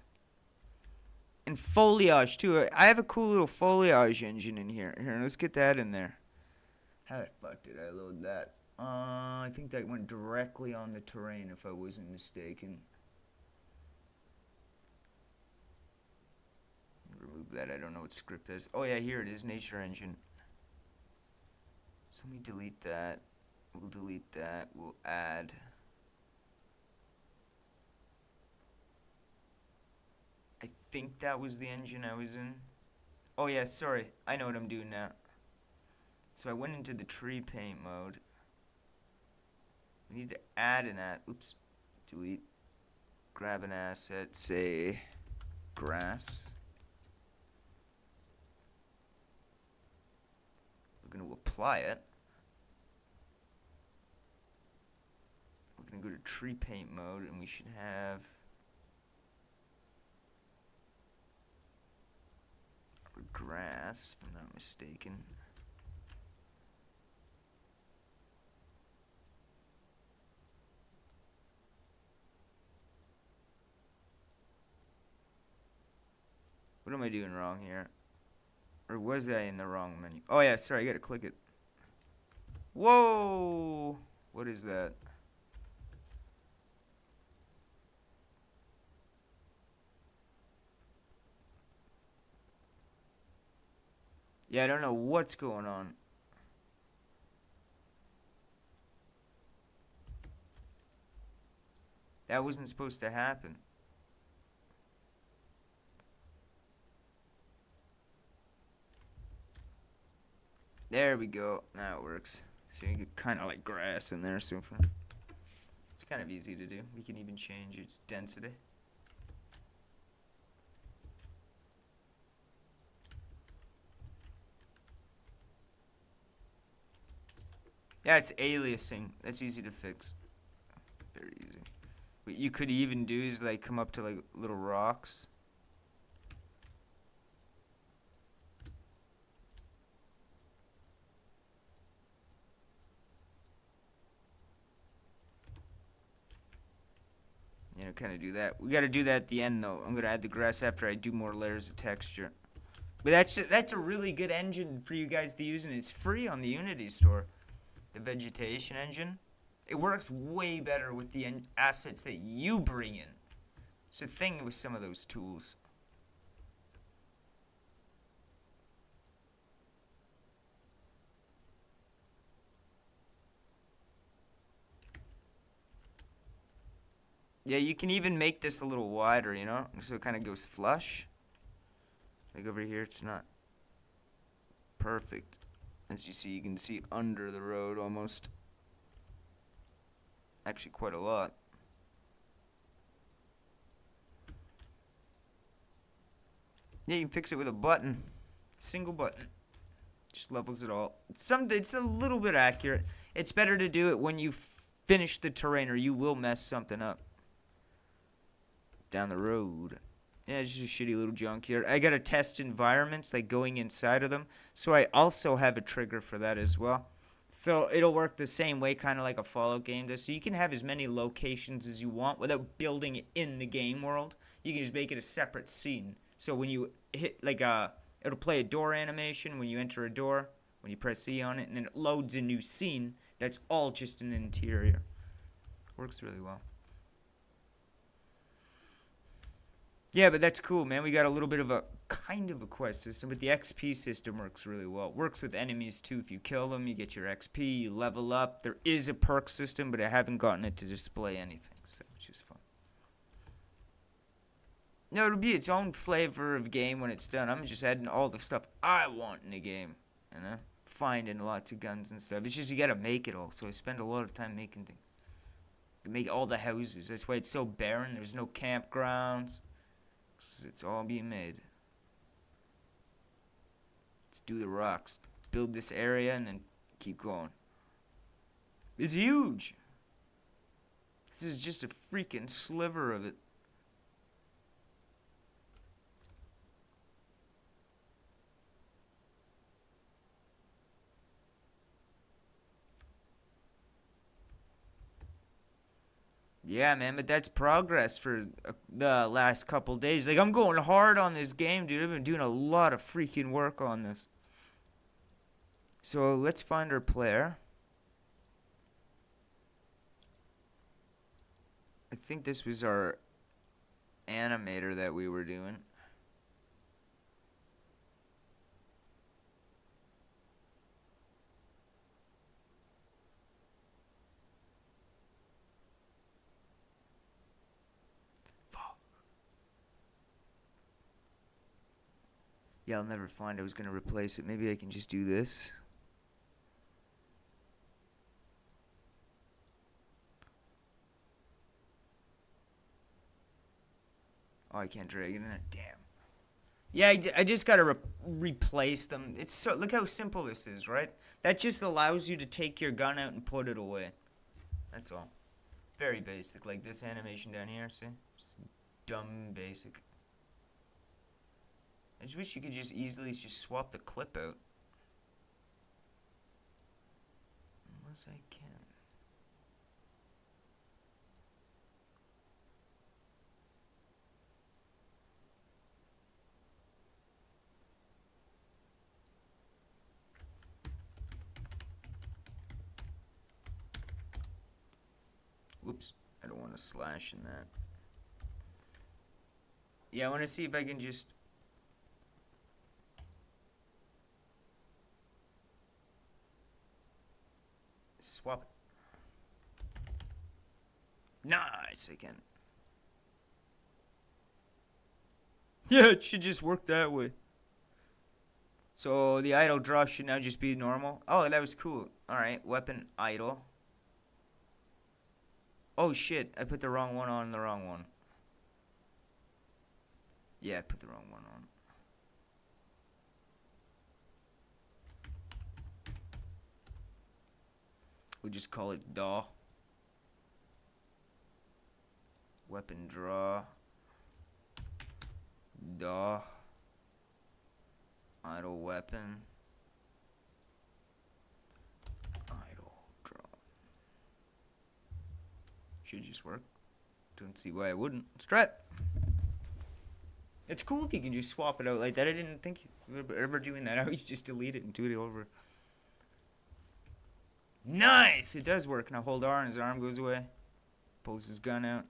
Speaker 1: And foliage, too. I have a cool little foliage engine in here. Here, let's get that in there. How the fuck did I load that? I think that went directly on the terrain, if I wasn't mistaken. remove that. I don't know what script is. Oh yeah, here it is, Nature Engine. So let me delete that. We'll delete that. We'll add. I think that was the engine I was in. Oh yeah, sorry. I know what I'm doing now. So I went into the tree paint mode. We need to add an oops, delete. Grab an asset, say grass. We're going to apply it. We're going to go to tree paint mode, and we should have our grass, if I'm not mistaken. What am I doing wrong here? Or was I in the wrong menu? Oh yeah, sorry, I gotta click it. Whoa! What is that? Yeah, I don't know what's going on. That wasn't supposed to happen. There we go. Now it works. So you get kind of like grass in there, so it's kind of easy to do. We can even change its density. Yeah, it's aliasing. That's easy to fix. Very easy. What you could even do is like come up to like little rocks. You know, kind of do that. We got to do that at the end though. I'm gonna add the grass after I do more layers of texture. But that's a really good engine for you guys to use, and it's free on the Unity store. The vegetation engine. It works way better with the assets that you bring in. It's a thing with some of those tools. Yeah, you can even make this a little wider, you know? So it kind of goes flush. Like over here, it's not perfect. As you see, you can see under the road almost. Actually, quite a lot. Yeah, you can fix it with a button. Single button. Just levels it all. It's a little bit accurate. It's better to do it when you finish the terrain, or you will mess something up down the road. Yeah, it's just a shitty little junkyard. I gotta test environments, like going inside of them. So I also have a trigger for that as well. So it'll work the same way, kind of like a Fallout game does. So you can have as many locations as you want without building it in the game world. You can just make it a separate scene. So when you hit, like, it'll play a door animation when you enter a door, when you press E on it, and then it loads a new scene that's all just an interior. Works really well. Yeah, but that's cool, man. We got a little bit of a kind of a quest system, but the XP system works really well. It works with enemies too. If you kill them, you get your XP, you level up. There is a perk system, but I haven't gotten it to display anything, so which is fun. No, it'll be its own flavor of game when it's done. I'm just adding all the stuff I want in the game, you know? Finding lots of guns and stuff. It's just you gotta make it all, so I spend a lot of time making things. You make all the houses. That's why it's so barren. There's no campgrounds. It's all being made. Let's do the rocks. Build this area and then keep going. It's huge. This is just a freaking sliver of it. Yeah, man, but that's progress for the last couple days. Like, I'm going hard on this game, dude. I've been doing a lot of freaking work on this. So, let's find our player. I think this was our animator that we were doing. Yeah, I'll never find I was gonna replace it. Maybe I can just do this. Oh, I can't drag it in there. Damn. Yeah, I just gotta replace them. It's so, look how simple this is, right? That just allows you to take your gun out and put it away. That's all. Very basic, like this animation down here, see? Just dumb basic. I just wish you could just easily just swap the clip out. Unless I can. Whoops, I don't want to slash in that. Yeah, I want to see if I can just... swap it. Nice, I can. Yeah, it should just work that way. So the idle draw should now just be normal. Oh, that was cool. Alright, weapon idle. Oh shit, I put the wrong one on the wrong one. Yeah, I put the wrong one on. We'll just call it DAW. Weapon draw. DAW. Idle weapon. Idle draw. Should just work. Don't see why it wouldn't. Let's try it. It's cool if you can just swap it out like that. I didn't think you were ever doing that. I always just delete it and do it over. Nice! It does work. Now hold R and his arm goes away. Pulls his gun out.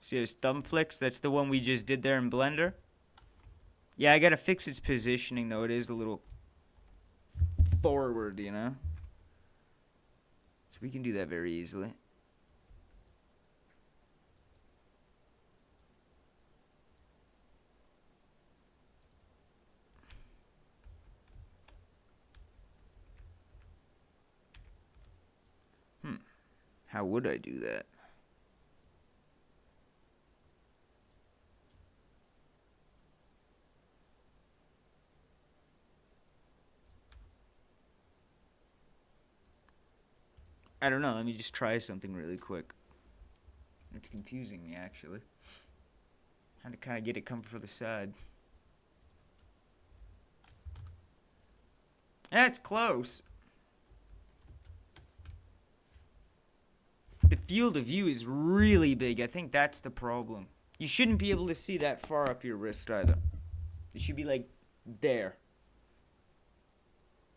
Speaker 1: See his thumb flicks? That's the one we just did there in Blender. Yeah, I gotta fix its positioning though. It is a little forward, you know? So we can do that very easily. How would I do that? I don't know. Let me just try something really quick. It's confusing me, actually. Had to kind of get it come for the side. That's close. The field of view is really big. I think that's the problem. You shouldn't be able to see that far up your wrist either. It should be like there.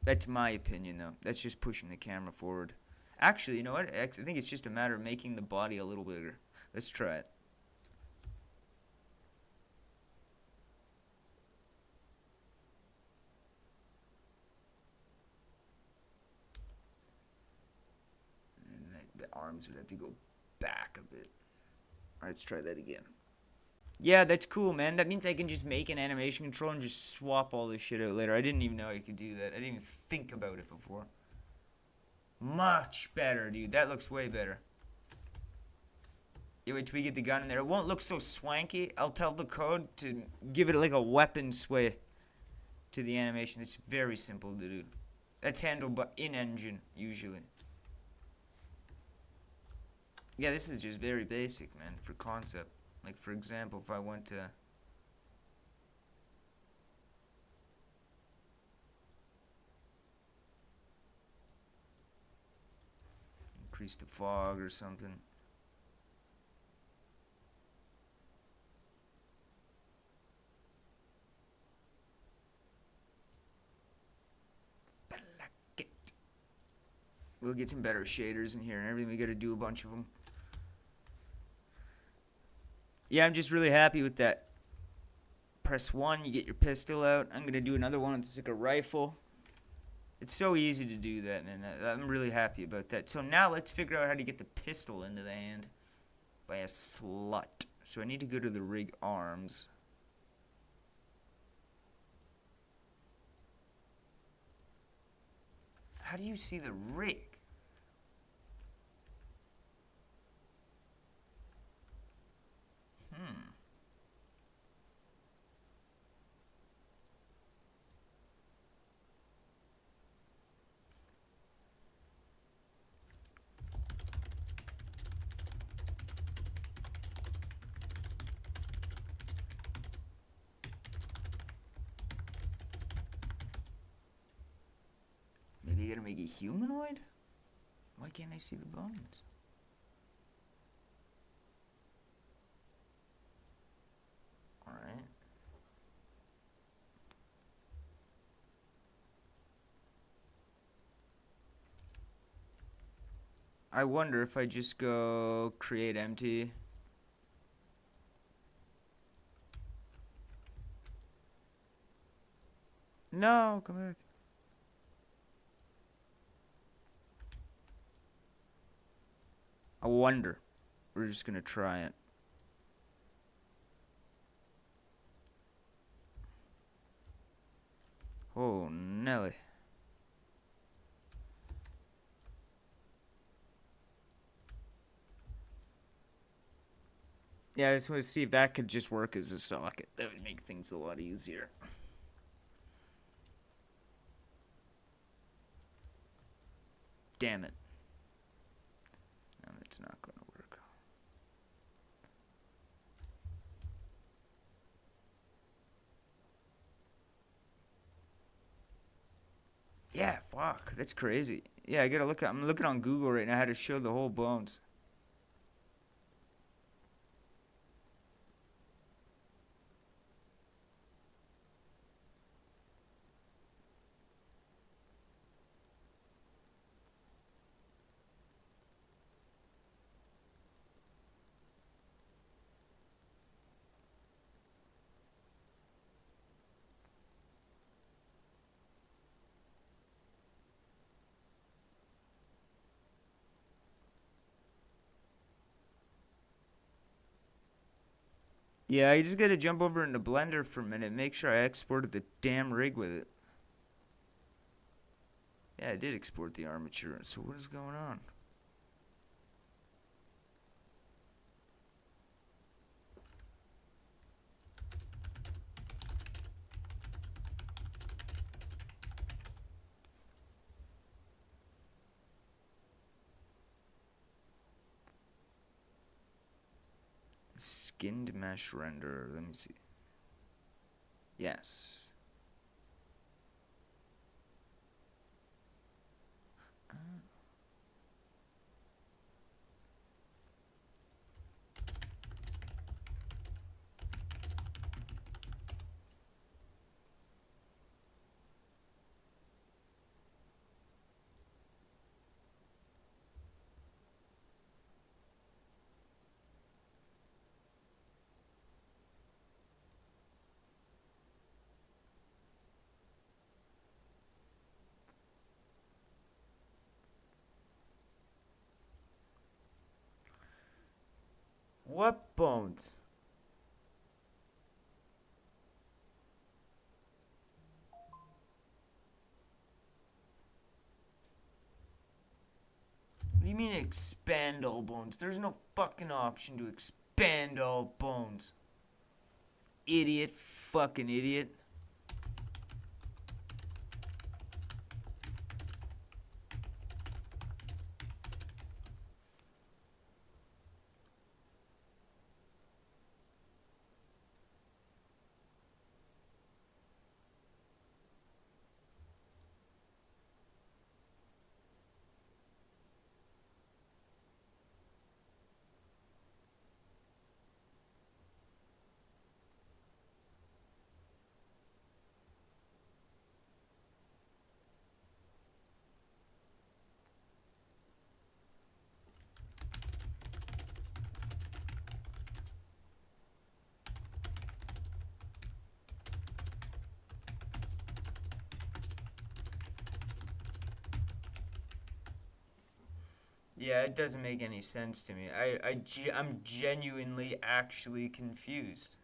Speaker 1: That's my opinion though. That's just pushing the camera forward. Actually, you know what? I think it's just a matter of making the body a little bigger. Let's try it. The arms would have to go back a bit. Alright, let's try that again. Yeah, that's cool, man. That means I can just make an animation control and just swap all this shit out later. I didn't even know I could do that. I didn't even think about it before. Much better, dude. That looks way better. Yeah, wait till we get the gun in there. It won't look so swanky. I'll tell the code to give it like a weapon sway to the animation. It's very simple to do. That's handled by in-engine, usually. Yeah, this is just very basic, man, for concept. Like, for example, if I went to... increase the fog or something. We'll get some better shaders in here and everything. We gotta do a bunch of them. Yeah, I'm just really happy with that. Press 1, you get your pistol out. I'm gonna do another one. It's like a rifle. It's so easy to do that, man. I'm really happy about that. So now let's figure out how to get the pistol into the hand by a slut. So I need to go to the rig arms. How do you see the rig? Maybe you gotta make it humanoid? Why can't I see the bones? Alright. I wonder if I just go create empty. No, come back. I wonder. We're just gonna try it. Oh, Nelly. Yeah, I just want to see if that could just work as a socket. That would make things a lot easier. Damn it. No, that's not going to work. Yeah, fuck. That's crazy. Yeah, I gotta look at, I'm looking on Google right now how to show the whole bones. Yeah, you just gotta jump over into Blender for a minute. Make sure I exported the damn rig with it. Yeah, I did export the armature. So what is going on? Skinned mesh render. Let me see. Yes. What bones? What do you mean expand all bones? There's no fucking option to expand all bones. Idiot. Fucking idiot. Yeah, it doesn't make any sense to me. I'm genuinely actually confused.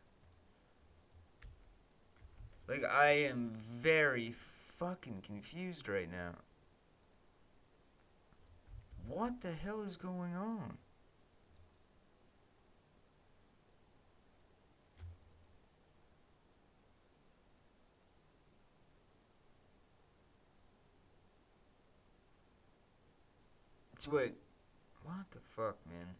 Speaker 1: Like, I am very fucking confused right now. What the hell is going on? It's what the fuck, man?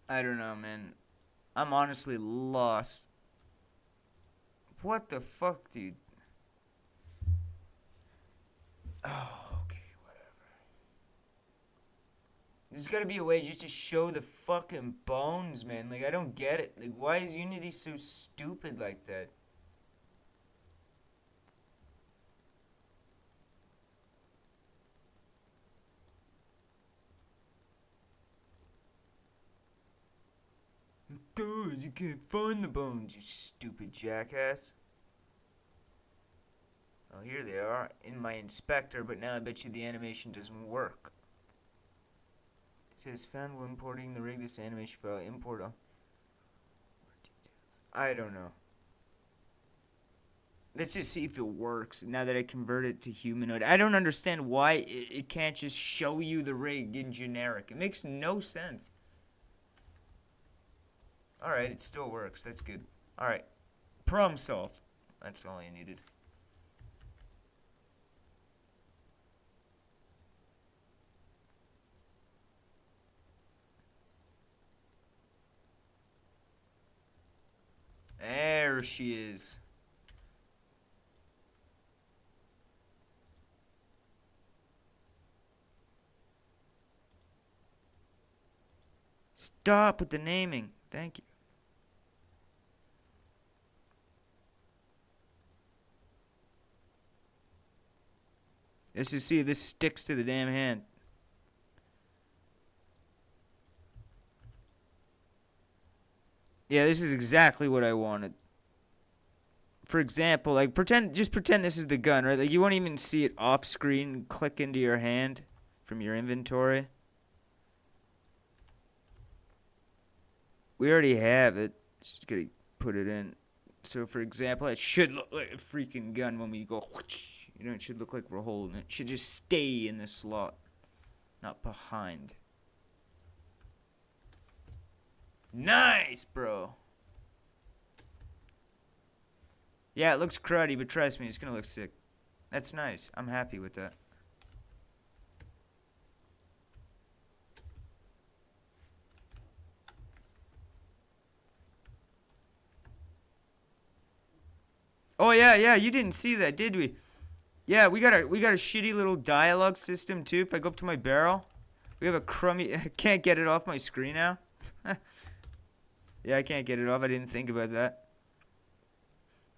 Speaker 1: I don't know, man. I'm honestly lost. What the fuck, dude? Oh, okay, whatever. There's gotta be a way just to show the fucking bones, man. Like, I don't get it. Like, why is Unity so stupid like that? Dude, you can't find the bones, you stupid jackass. Oh, here they are in my inspector, but now I bet you the animation doesn't work. It says found when importing the rig, this animation file, import all. More details. I don't know. Let's just see if it works now that I convert it to humanoid. I don't understand why it can't just show you the rig in generic. It makes no sense. Alright, it still works. That's good. Alright. Problem solved. That's all I needed. There she is. Stop with the naming. Thank you. Let's just see if this sticks to the damn hand. Yeah, this is exactly what I wanted. For example, like just pretend this is the gun, right? Like you won't even see it off screen click into your hand from your inventory. We already have it. Just gotta put it in. So for example, it should look like a freaking gun when we go. You know, it should look like we're holding it. It should just stay in the slot, not behind. Nice, bro. Yeah, it looks cruddy, but trust me, it's gonna look sick. That's nice. I'm happy with that. Oh yeah, you didn't see that, did we? Yeah, we got a shitty little dialogue system too. If I go up to my barrel, we have a crummy. I can't get it off my screen now. Yeah, I can't get it off. I didn't think about that.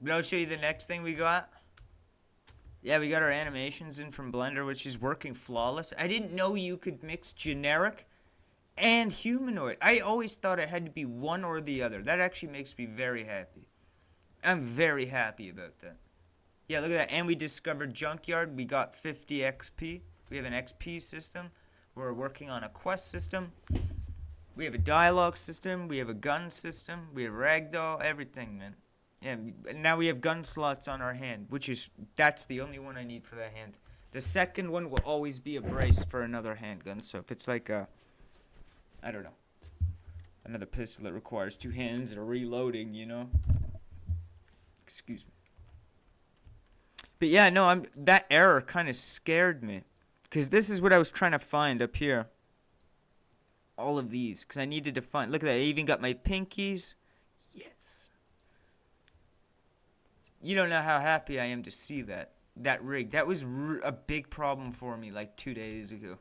Speaker 1: But I'll show you the next thing we got. Yeah, we got our animations in from Blender, which is working flawless. I didn't know you could mix generic and humanoid. I always thought it had to be one or the other. That actually makes me very happy. I'm very happy about that. Yeah, look at that. And we discovered Junkyard. We got 50 XP. We have an XP system. We're working on a quest system. We have a dialogue system. We have a gun system. We have ragdoll. Everything, man. Yeah, now we have gun slots on our hand, that's the only one I need for that hand. The second one will always be a brace for another handgun. So if it's like I don't know, another pistol that requires two hands or reloading, you know. Excuse me. But yeah, no, that error kind of scared me, because this is what I was trying to find up here. All of these, because I needed to find. Look at that. I even got my pinkies. Yes. You don't know how happy I am to see that rig. That was a big problem for me like 2 days ago.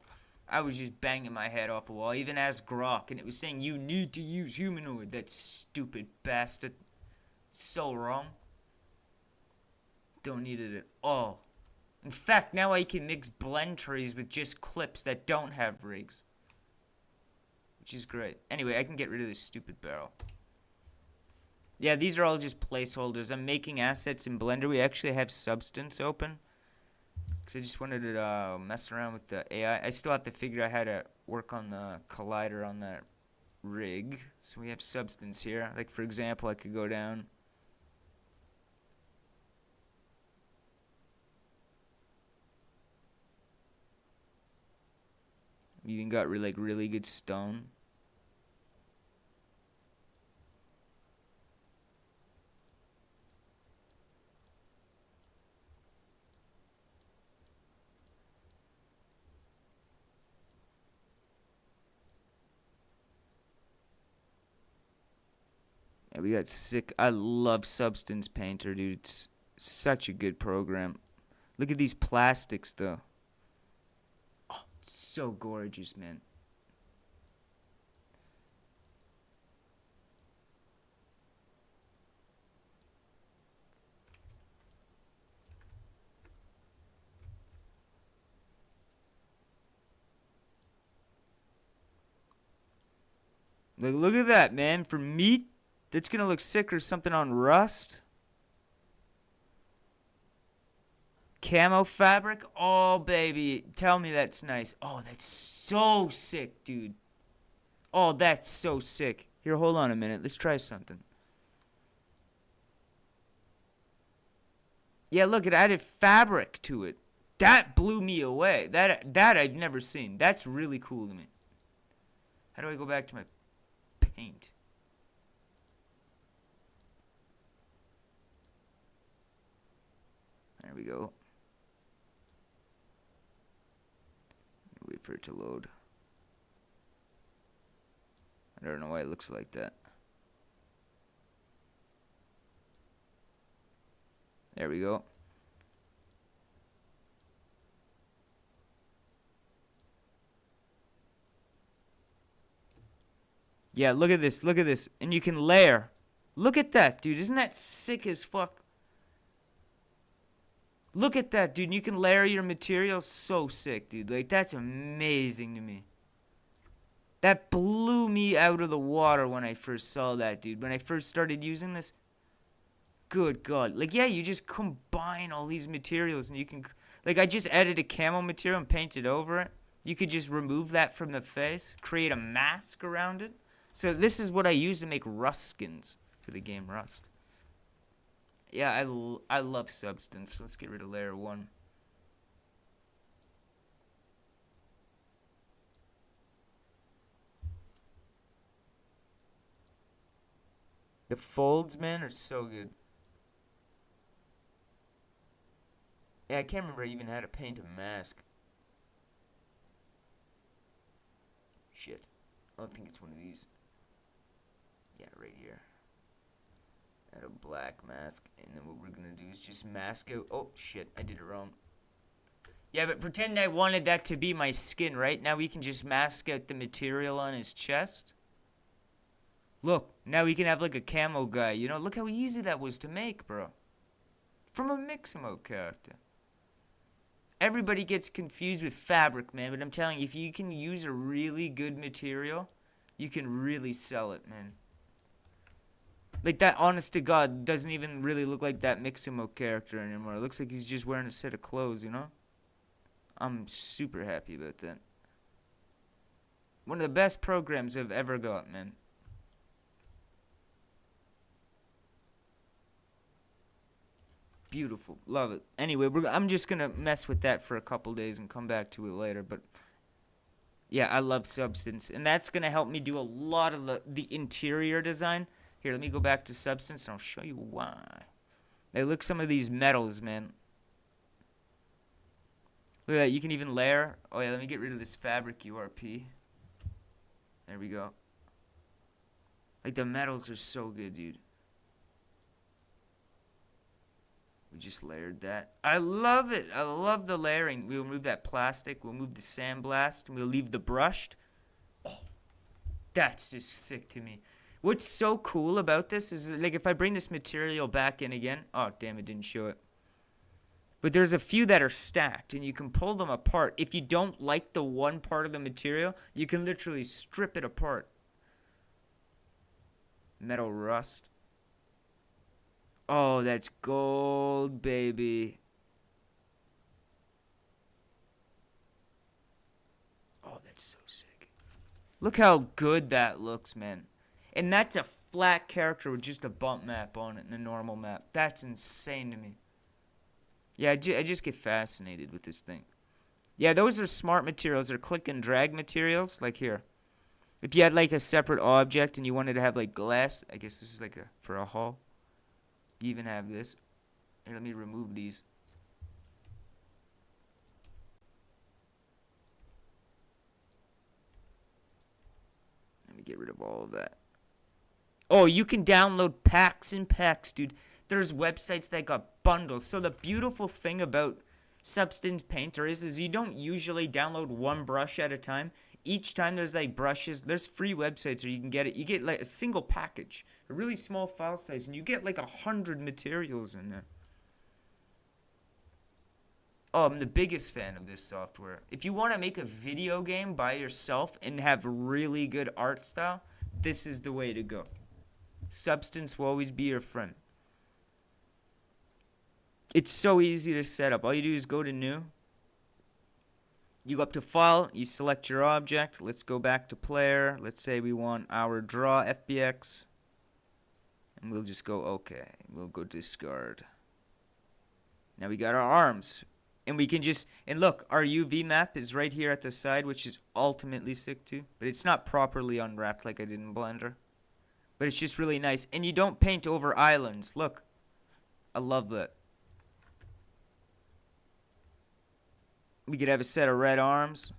Speaker 1: I was just banging my head off a wall, even as Grok, and it was saying, you need to use humanoid. That stupid bastard. So wrong. Don't need it at all. In fact, now I can mix blend trees with just clips that don't have rigs. Which is great. Anyway, I can get rid of this stupid barrel. Yeah, these are all just placeholders. I'm making assets in Blender. We actually have Substance open. Because I just wanted to mess around with the AI. I still have to figure out how to work on the collider on that rig. So we have Substance here. Like, for example, I could go down. We even got really good stone. Yeah, we got sick. I love Substance Painter, dude. It's such a good program. Look at these plastics, though. Oh, so gorgeous, man. Like, look at that, man. For meat, that's gonna look sick or something on Rust. Camo fabric? Oh, baby. Tell me that's nice. Oh, that's so sick, dude. Oh, that's so sick. Here, hold on a minute. Let's try something. Yeah, look, it added fabric to it. That blew me away. That I've never seen. That's really cool to me. How do I go back to my paint? There we go. Wait for it to load. I don't know why it looks like that. There we go. Yeah, look at this. Look at this. And you can layer. Look at that, dude. Isn't that sick as fuck? Look at that, dude. You can layer your material. So sick, dude. Like, that's amazing to me. That blew me out of the water when I first saw that, dude. When I first started using this. Good God. Like, yeah, you just combine all these materials and you can... Like, I just added a camo material and painted over it. You could just remove that from the face. Create a mask around it. So this is what I use to make Rust skins for the game Rust. Yeah, I love Substance. Let's get rid of layer 1. The folds, man, are so good. Yeah, I can't remember even how to paint a mask. Shit. I don't think it's one of these. Yeah, right here. Add a black mask, and then what we're gonna do is just mask out. Oh shit, I did it wrong. Yeah, but pretend I wanted that to be my skin, right? Now we can just mask out the material on his chest. Look, now we can have like a camo guy. You know, look how easy that was to make, bro. From a Mixamo character. Everybody gets confused with fabric, man, but I'm telling you, if you can use a really good material, you can really sell it, man. Like, that, honest to God, doesn't even really look like that Mixamo character anymore. It looks like he's just wearing a set of clothes, you know? I'm super happy about that. One of the best programs I've ever got, man. Beautiful. Love it. Anyway, I'm just going to mess with that for a couple days and come back to it later. But, yeah, I love Substance. And that's going to help me do a lot of the interior design. Here, let me go back to Substance, and I'll show you why. Hey, look some of these metals, man. Look at that. You can even layer. Oh, yeah, let me get rid of this fabric URP. There we go. Like, the metals are so good, dude. We just layered that. I love it. I love the layering. We'll remove that plastic. We'll move the sandblast. And we'll leave the brushed. Oh, that's just sick to me. What's so cool about this is, like, if I bring this material back in again. Oh, damn, it didn't show it. But there's a few that are stacked, and you can pull them apart. If you don't like the one part of the material, you can literally strip it apart. Metal rust. Oh, that's gold, baby. Oh, that's so sick. Look how good that looks, man. And that's a flat character with just a bump map on it and a normal map. That's insane to me. Yeah, I just get fascinated with this thing. Yeah, those are smart materials. They're click and drag materials, like here. If you had like a separate object and you wanted to have like glass, I guess this is like for a hull. You even have this. Here, let me remove these. Let me get rid of all of that. Oh, you can download packs and packs, dude. There's websites that got bundles. So the beautiful thing about Substance Painter is you don't usually download one brush at a time. Each time there's like brushes, there's free websites where you can get it. You get like a single package, a really small file size, and you get like 100 materials in there. Oh, I'm the biggest fan of this software. If you want to make a video game by yourself and have really good art style, this is the way to go. Substance will always be your friend. It's so easy to set up. All you do is go to new. You go up to file, you select your object. Let's go back to player. Let's say we want our draw FBX. And we'll just go okay. We'll go discard. Now we got our arms. And we can just, and look, our UV map is right here at the side, which is ultimately sick too. But it's not properly unwrapped like I did in Blender. But it's just really nice. And you don't paint over islands. Look. I love that. We could have a set of red arms.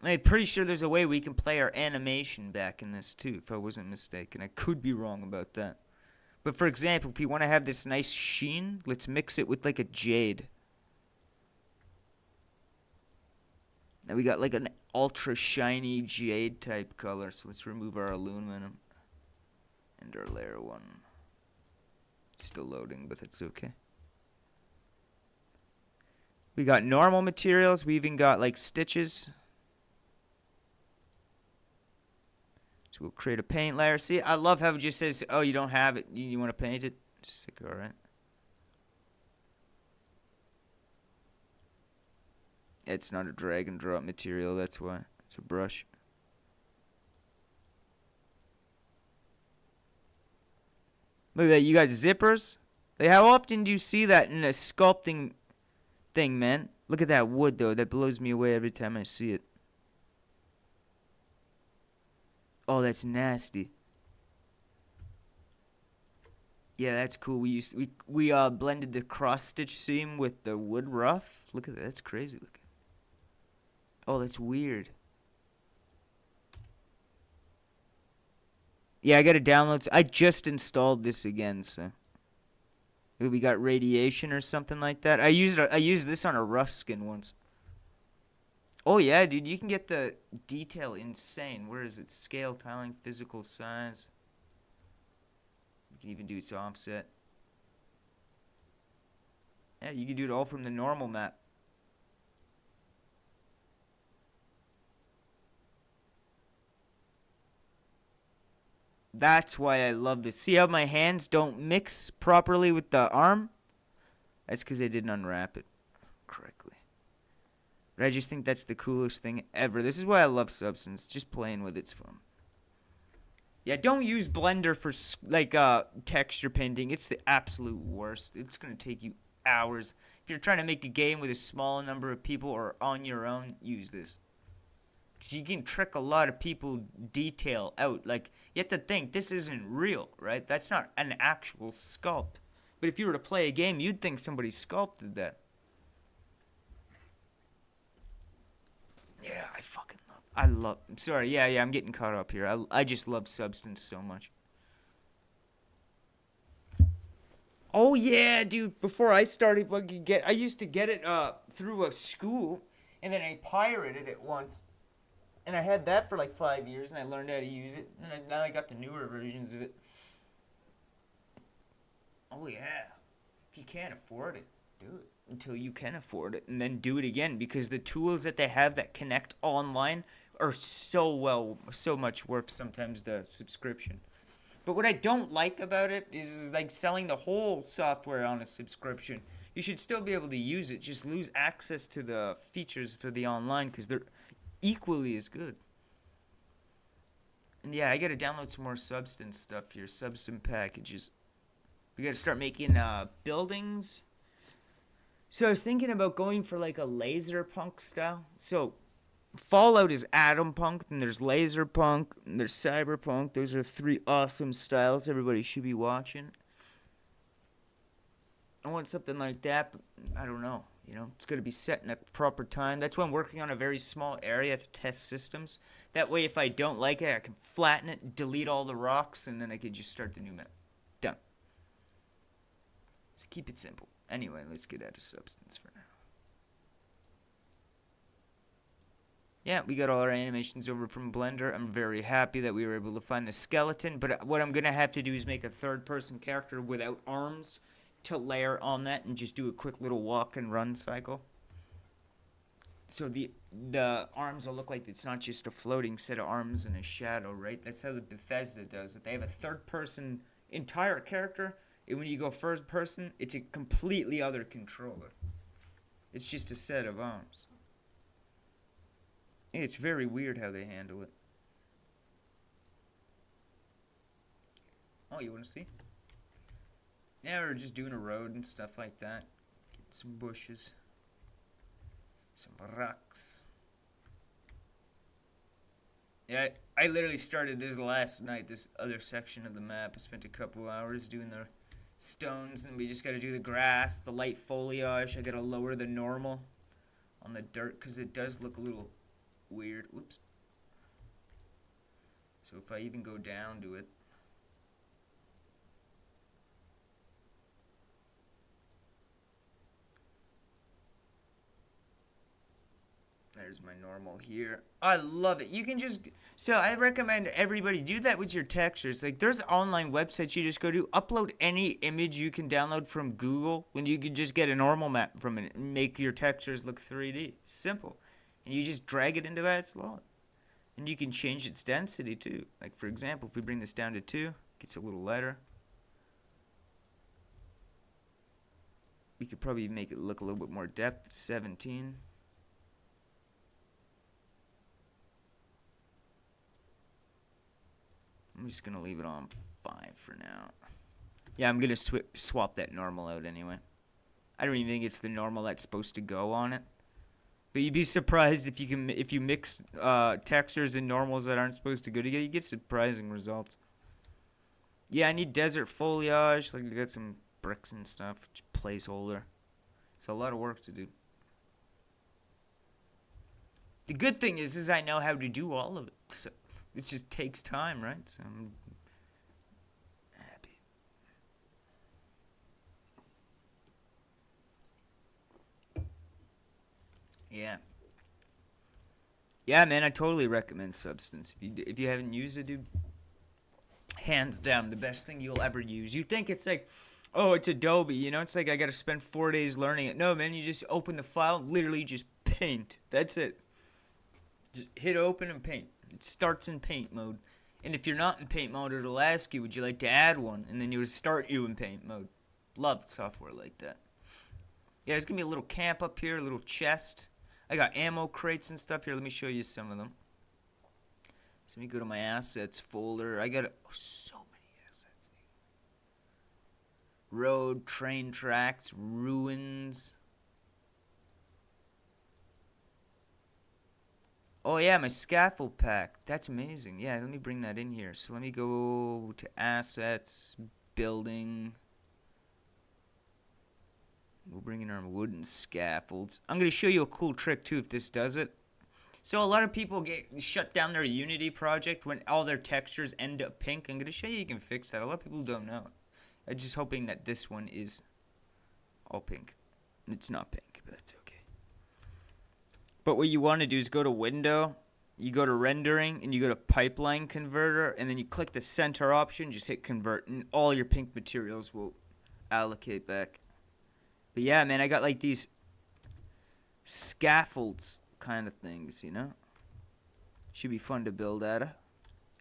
Speaker 1: I'm pretty sure there's a way we can play our animation back in this too, if I wasn't mistaken. I could be wrong about that. But for example, if you want to have this nice sheen, let's mix it with like a jade. Now we got like an ultra shiny jade type color, so let's remove our aluminum. And our layer 1. It's still loading, but that's okay. We got normal materials. We even got like stitches. So we'll create a paint layer. See, I love how it just says, oh, you don't have it. You want to paint it? Just like, all right. It's not a drag and drop material. That's why. It's a brush. Look at that. You got zippers. Like, how often do you see that in a sculpting thing, man? Look at that wood, though. That blows me away every time I see it. Oh, that's nasty. Yeah, that's cool. We blended the cross stitch seam with the wood rough. Look at that. That's crazy looking. Oh, that's weird. Yeah, I gotta download. I just installed this again, so we got radiation or something like that. I used this on a Rust skin once. Oh yeah, dude, you can get the detail insane. Where is it? Scale, tiling, physical size. You can even do its offset. Yeah, you can do it all from the normal map. That's why I love this. See how my hands don't mix properly with the arm? That's because I didn't unwrap it correctly. But I just think that's the coolest thing ever. This is why I love Substance. Just playing with it's fun. Yeah, don't use Blender for like texture painting. It's the absolute worst. It's going to take you hours. If you're trying to make a game with a small number of people or on your own, use this. Because you can trick a lot of people detail out. Like, you have to think, this isn't real, right? That's not an actual sculpt. But if you were to play a game, you'd think somebody sculpted that. Yeah, I'm sorry, yeah, I'm getting caught up here. I just love Substance so much. Oh yeah, dude. Before I started I used to get it through a school, and then I pirated it once, and I had that for like 5 years, and I learned how to use it. And now I got the newer versions of it. Oh yeah. If you can't afford it, do it until you can afford it, and then do it again, because the tools that they have that connect online are so much worth sometimes the subscription. But what I don't like about it is like selling the whole software on a subscription. You should still be able to use it, just lose access to the features for the online because they're equally as good. And yeah, I gotta download some more Substance stuff here, Substance packages. We gotta start making buildings. So I was thinking about going for like a laser punk style. So Fallout is atom punk, then there's laser punk, and there's cyberpunk. Those are three awesome styles everybody should be watching. I want something like that, but I don't know. It's going to be set in a proper time. That's why I'm working on a very small area to test systems. That way, if I don't like it, I can flatten it, delete all the rocks, and then I can just start the new map. Done. Let's keep it simple. Anyway, let's get out of Substance for now. Yeah, we got all our animations over from Blender. I'm very happy that we were able to find the skeleton, but what I'm going to have to do is make a third-person character without arms to layer on that and just do a quick little walk and run cycle. So the arms will look like it's not just a floating set of arms and a shadow, right? That's how the Bethesda does it. They have a third-person entire character, and when you go first person, it's a completely other controller. It's just a set of arms. It's very weird how they handle it. Oh, you want to see? Yeah, we're just doing a road and stuff like that. Get some bushes. Some rocks. Yeah, I literally started this last night, this other section of the map. I spent a couple hours doing the stones, and we just got to do the grass, the light foliage. I got to lower the normal on the dirt because it does look a little weird. Whoops. So if I even go down to it, there's my normal here. I love it. You can just, so I recommend everybody do that with your textures. Like there's online websites you just go to, upload any image you can download from Google when you can just get a normal map from it and make your textures look 3D. Simple. And you just drag it into that slot. And you can change its density too. Like for example, if we bring this down to 2, it gets a little lighter. We could probably make it look a little bit more depth, 17. I'm just going to leave it on 5 for now. Yeah, I'm going to swap that normal out anyway. I don't even think it's the normal that's supposed to go on it. But you'd be surprised if you mix textures and normals that aren't supposed to go together. You get surprising results. Yeah, I need desert foliage. Like, I got some bricks and stuff. Just placeholder. It's a lot of work to do. The good thing is I know how to do all of it. So it just takes time, right? So I'm happy. Yeah. Yeah, man, I totally recommend Substance. If you haven't used it, dude, hands down, the best thing you'll ever use. You think it's like, oh, it's Adobe, it's like I gotta spend 4 days learning it. No, man, you just open the file, literally just paint. That's it. Just hit open and paint. It starts in paint mode. And if you're not in paint mode, it'll ask you, would you like to add one? And then it would start you in paint mode. Love software like that. Yeah, there's gonna be a little camp up here, a little chest. I got ammo crates and stuff here. Let me show you some of them. So let me go to my assets folder. I got so many assets. Road, train tracks, ruins. Oh yeah, my scaffold pack. That's amazing. Yeah, let me bring that in here. So let me go to assets, building. We'll bring in our wooden scaffolds. I'm going to show you a cool trick too if this does it. So a lot of people shut down their Unity project when all their textures end up pink. I'm going to show you can fix that. A lot of people don't know. I'm just hoping that this one is all pink. It's not pink, but that's okay. But what you want to do is go to Window, you go to Rendering, and you go to Pipeline Converter, and then you click the center option, just hit Convert, and all your pink materials will allocate back. But yeah, man, I got like these scaffolds kind of things, you know? Should be fun to build out of.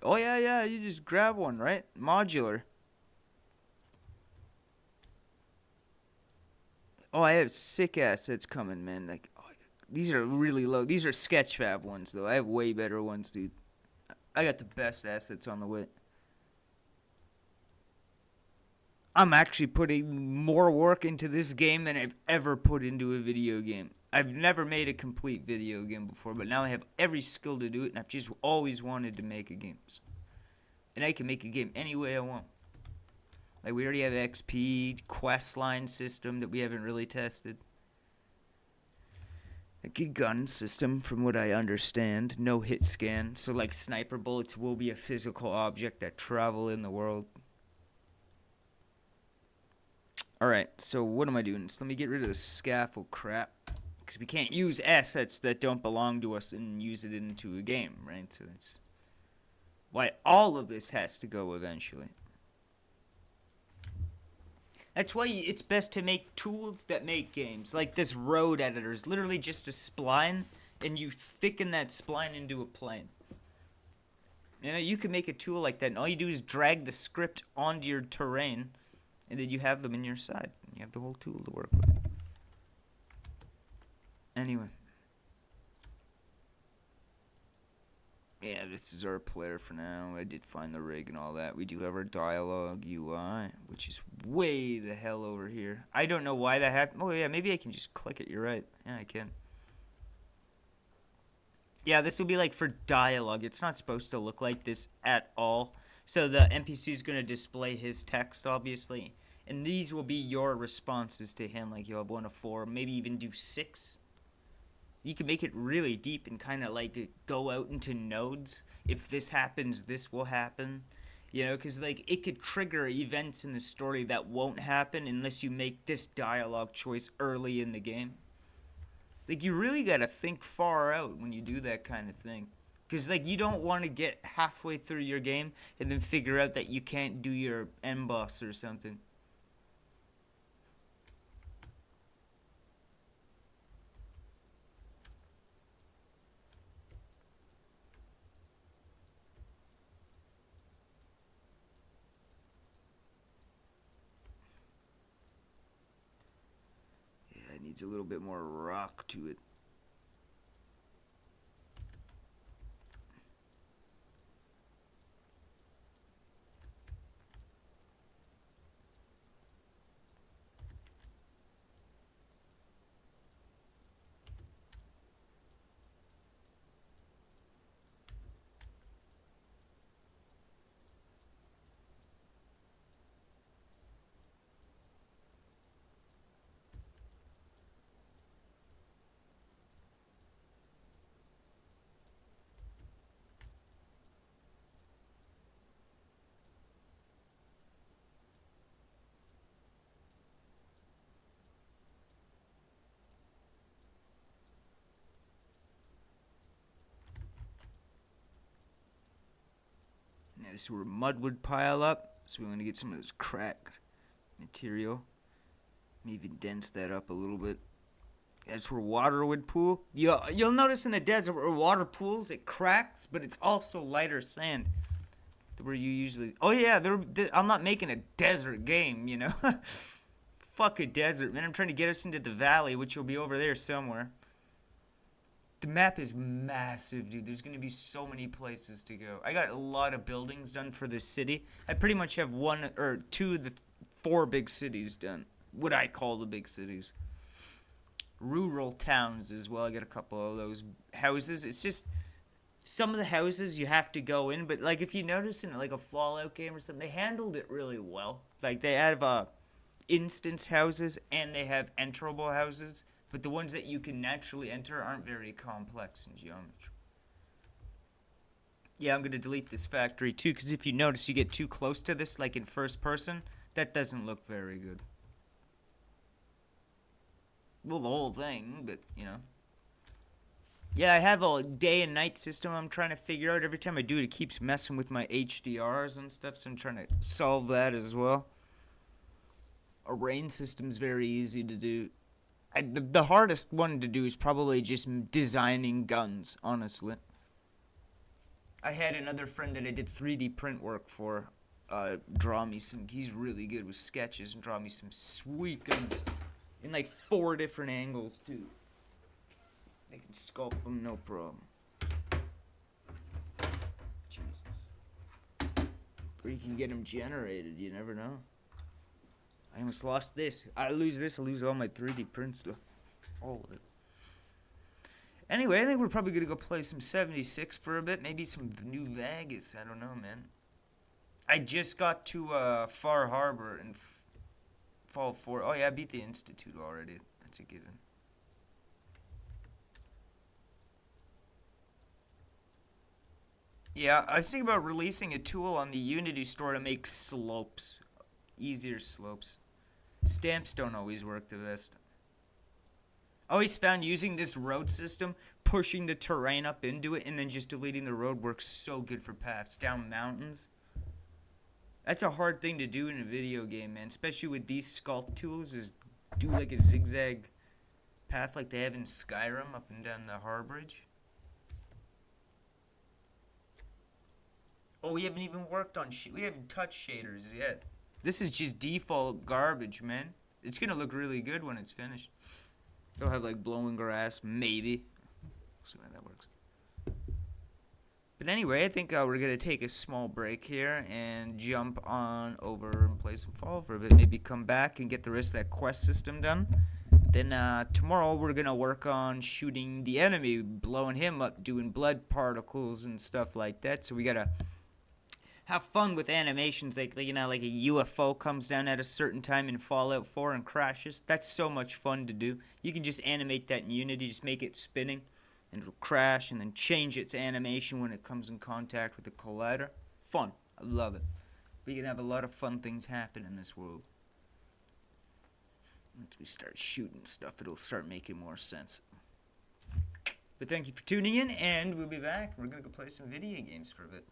Speaker 1: Oh, yeah, you just grab one, right? Modular. Oh, I have sick assets coming, man. Like, oh, these are really low. These are Sketchfab ones, though. I have way better ones, dude. I got the best assets on the way. I'm actually putting more work into this game than I've ever put into a video game. I've never made a complete video game before, but now I have every skill to do it, and I've just always wanted to make a game. And I can make a game any way I want. Like, we already have XP, quest line system that we haven't really tested. A good gun system, from what I understand. No hit scan. So, like, sniper bullets will be a physical object that travel in the world. Alright, so what am I doing? So let me get rid of the scaffold crap. Because we can't use assets that don't belong to us and use it into a game, right? So that's why all of this has to go eventually. That's why it's best to make tools that make games. Like this road editor is literally just a spline, and you thicken that spline into a plane. You know, you can make a tool like that, and all you do is drag the script onto your terrain, and then you have them in your side. You have the whole tool to work with. Anyway. Yeah, this is our player for now. I did find the rig and all that. We do have our dialogue UI, which is way the hell over here. I don't know why that happened. Oh, yeah, maybe I can just click it. You're right. Yeah, I can. Yeah, this will be like for dialogue. It's not supposed to look like this at all. So the NPC is going to display his text, obviously. And these will be your responses to him. Like, you'll have 1 to 4, maybe even do 6. You can make it really deep and kind of like go out into nodes. If this happens, this will happen. You know, because like it could trigger events in the story that won't happen unless you make this dialogue choice early in the game. Like, you really got to think far out when you do that kind of thing. Because like you don't want to get halfway through your game and then figure out that you can't do your end boss or something. Needs a little bit more rock to it. This is where mud would pile up, so we want to get some of this cracked material. Maybe dense that up a little bit. That's where water would pool. You'll notice in the desert where water pools, it cracks, but it's also lighter sand. Where you usually... Oh yeah, I'm not making a desert game, you know. Fuck a desert, man. I'm trying to get us into the valley, which will be over there somewhere. The map is massive, dude. There's going to be so many places to go. I got a lot of buildings done for this city. I pretty much have 1 or 2 of the 4 big cities done. What I call the big cities. Rural towns as well. I got a couple of those houses. It's just some of the houses you have to go in. But like if you notice in like a Fallout game or something, they handled it really well. Like they have instance houses and they have enterable houses. But the ones that you can naturally enter aren't very complex in geometry. Yeah, I'm going to delete this factory too, because if you notice, you get too close to this, like in first person, That doesn't look very good. Well, the whole thing, but, you know. Yeah, I have a day and night system I'm trying to figure out. Every time I do it, it keeps messing with my HDRs and stuff, so I'm trying to solve that as well. A rain system's very easy to do. The hardest one to do is probably just designing guns, honestly. I had another friend that I did 3D print work for draw me some. He's really good with sketches and draw me some sweet guns in like 4 different angles too. I can sculpt them, no problem. Jesus. Or you can get them generated. You never know. I almost lost this. I lose this, I lose all my 3D prints though. All of it. Anyway, I think we're probably gonna go play some 76 for a bit. Maybe some New Vegas. I don't know, man. I just got to Far Harbor and Fall 4. Oh yeah, I beat the Institute already. That's a given. Yeah, I was thinking about releasing a tool on the Unity store to make slopes. Easier slopes. Stamps don't always work the best. I always found using this road system, pushing the terrain up into it, and then just deleting the road works so good for paths down mountains. That's a hard thing to do in a video game, man. Especially with these sculpt tools, is do like a zigzag path like they have in Skyrim up and down the Harbridge. Oh, we haven't even worked on we haven't touched shaders yet. This is just default garbage, man. It's gonna look really good when it's finished. It'll have like blowing grass, maybe. We'll see how that works. But anyway, I think we're gonna take a small break here and jump on over and play some Fall for a bit. Maybe come back and get the rest of that quest system done. Then tomorrow we're gonna work on shooting the enemy, blowing him up, doing blood particles and stuff like that. So we gotta have fun with animations, like, you know, like a UFO comes down at a certain time in Fallout 4 and crashes. That's so much fun to do. You can just animate that in Unity, just make it spinning, and it'll crash, and then change its animation when it comes in contact with the collider. Fun. I love it. We can have a lot of fun things happen in this world. Once we start shooting stuff, it'll start making more sense. But thank you for tuning in, and we'll be back. We're going to go play some video games for a bit.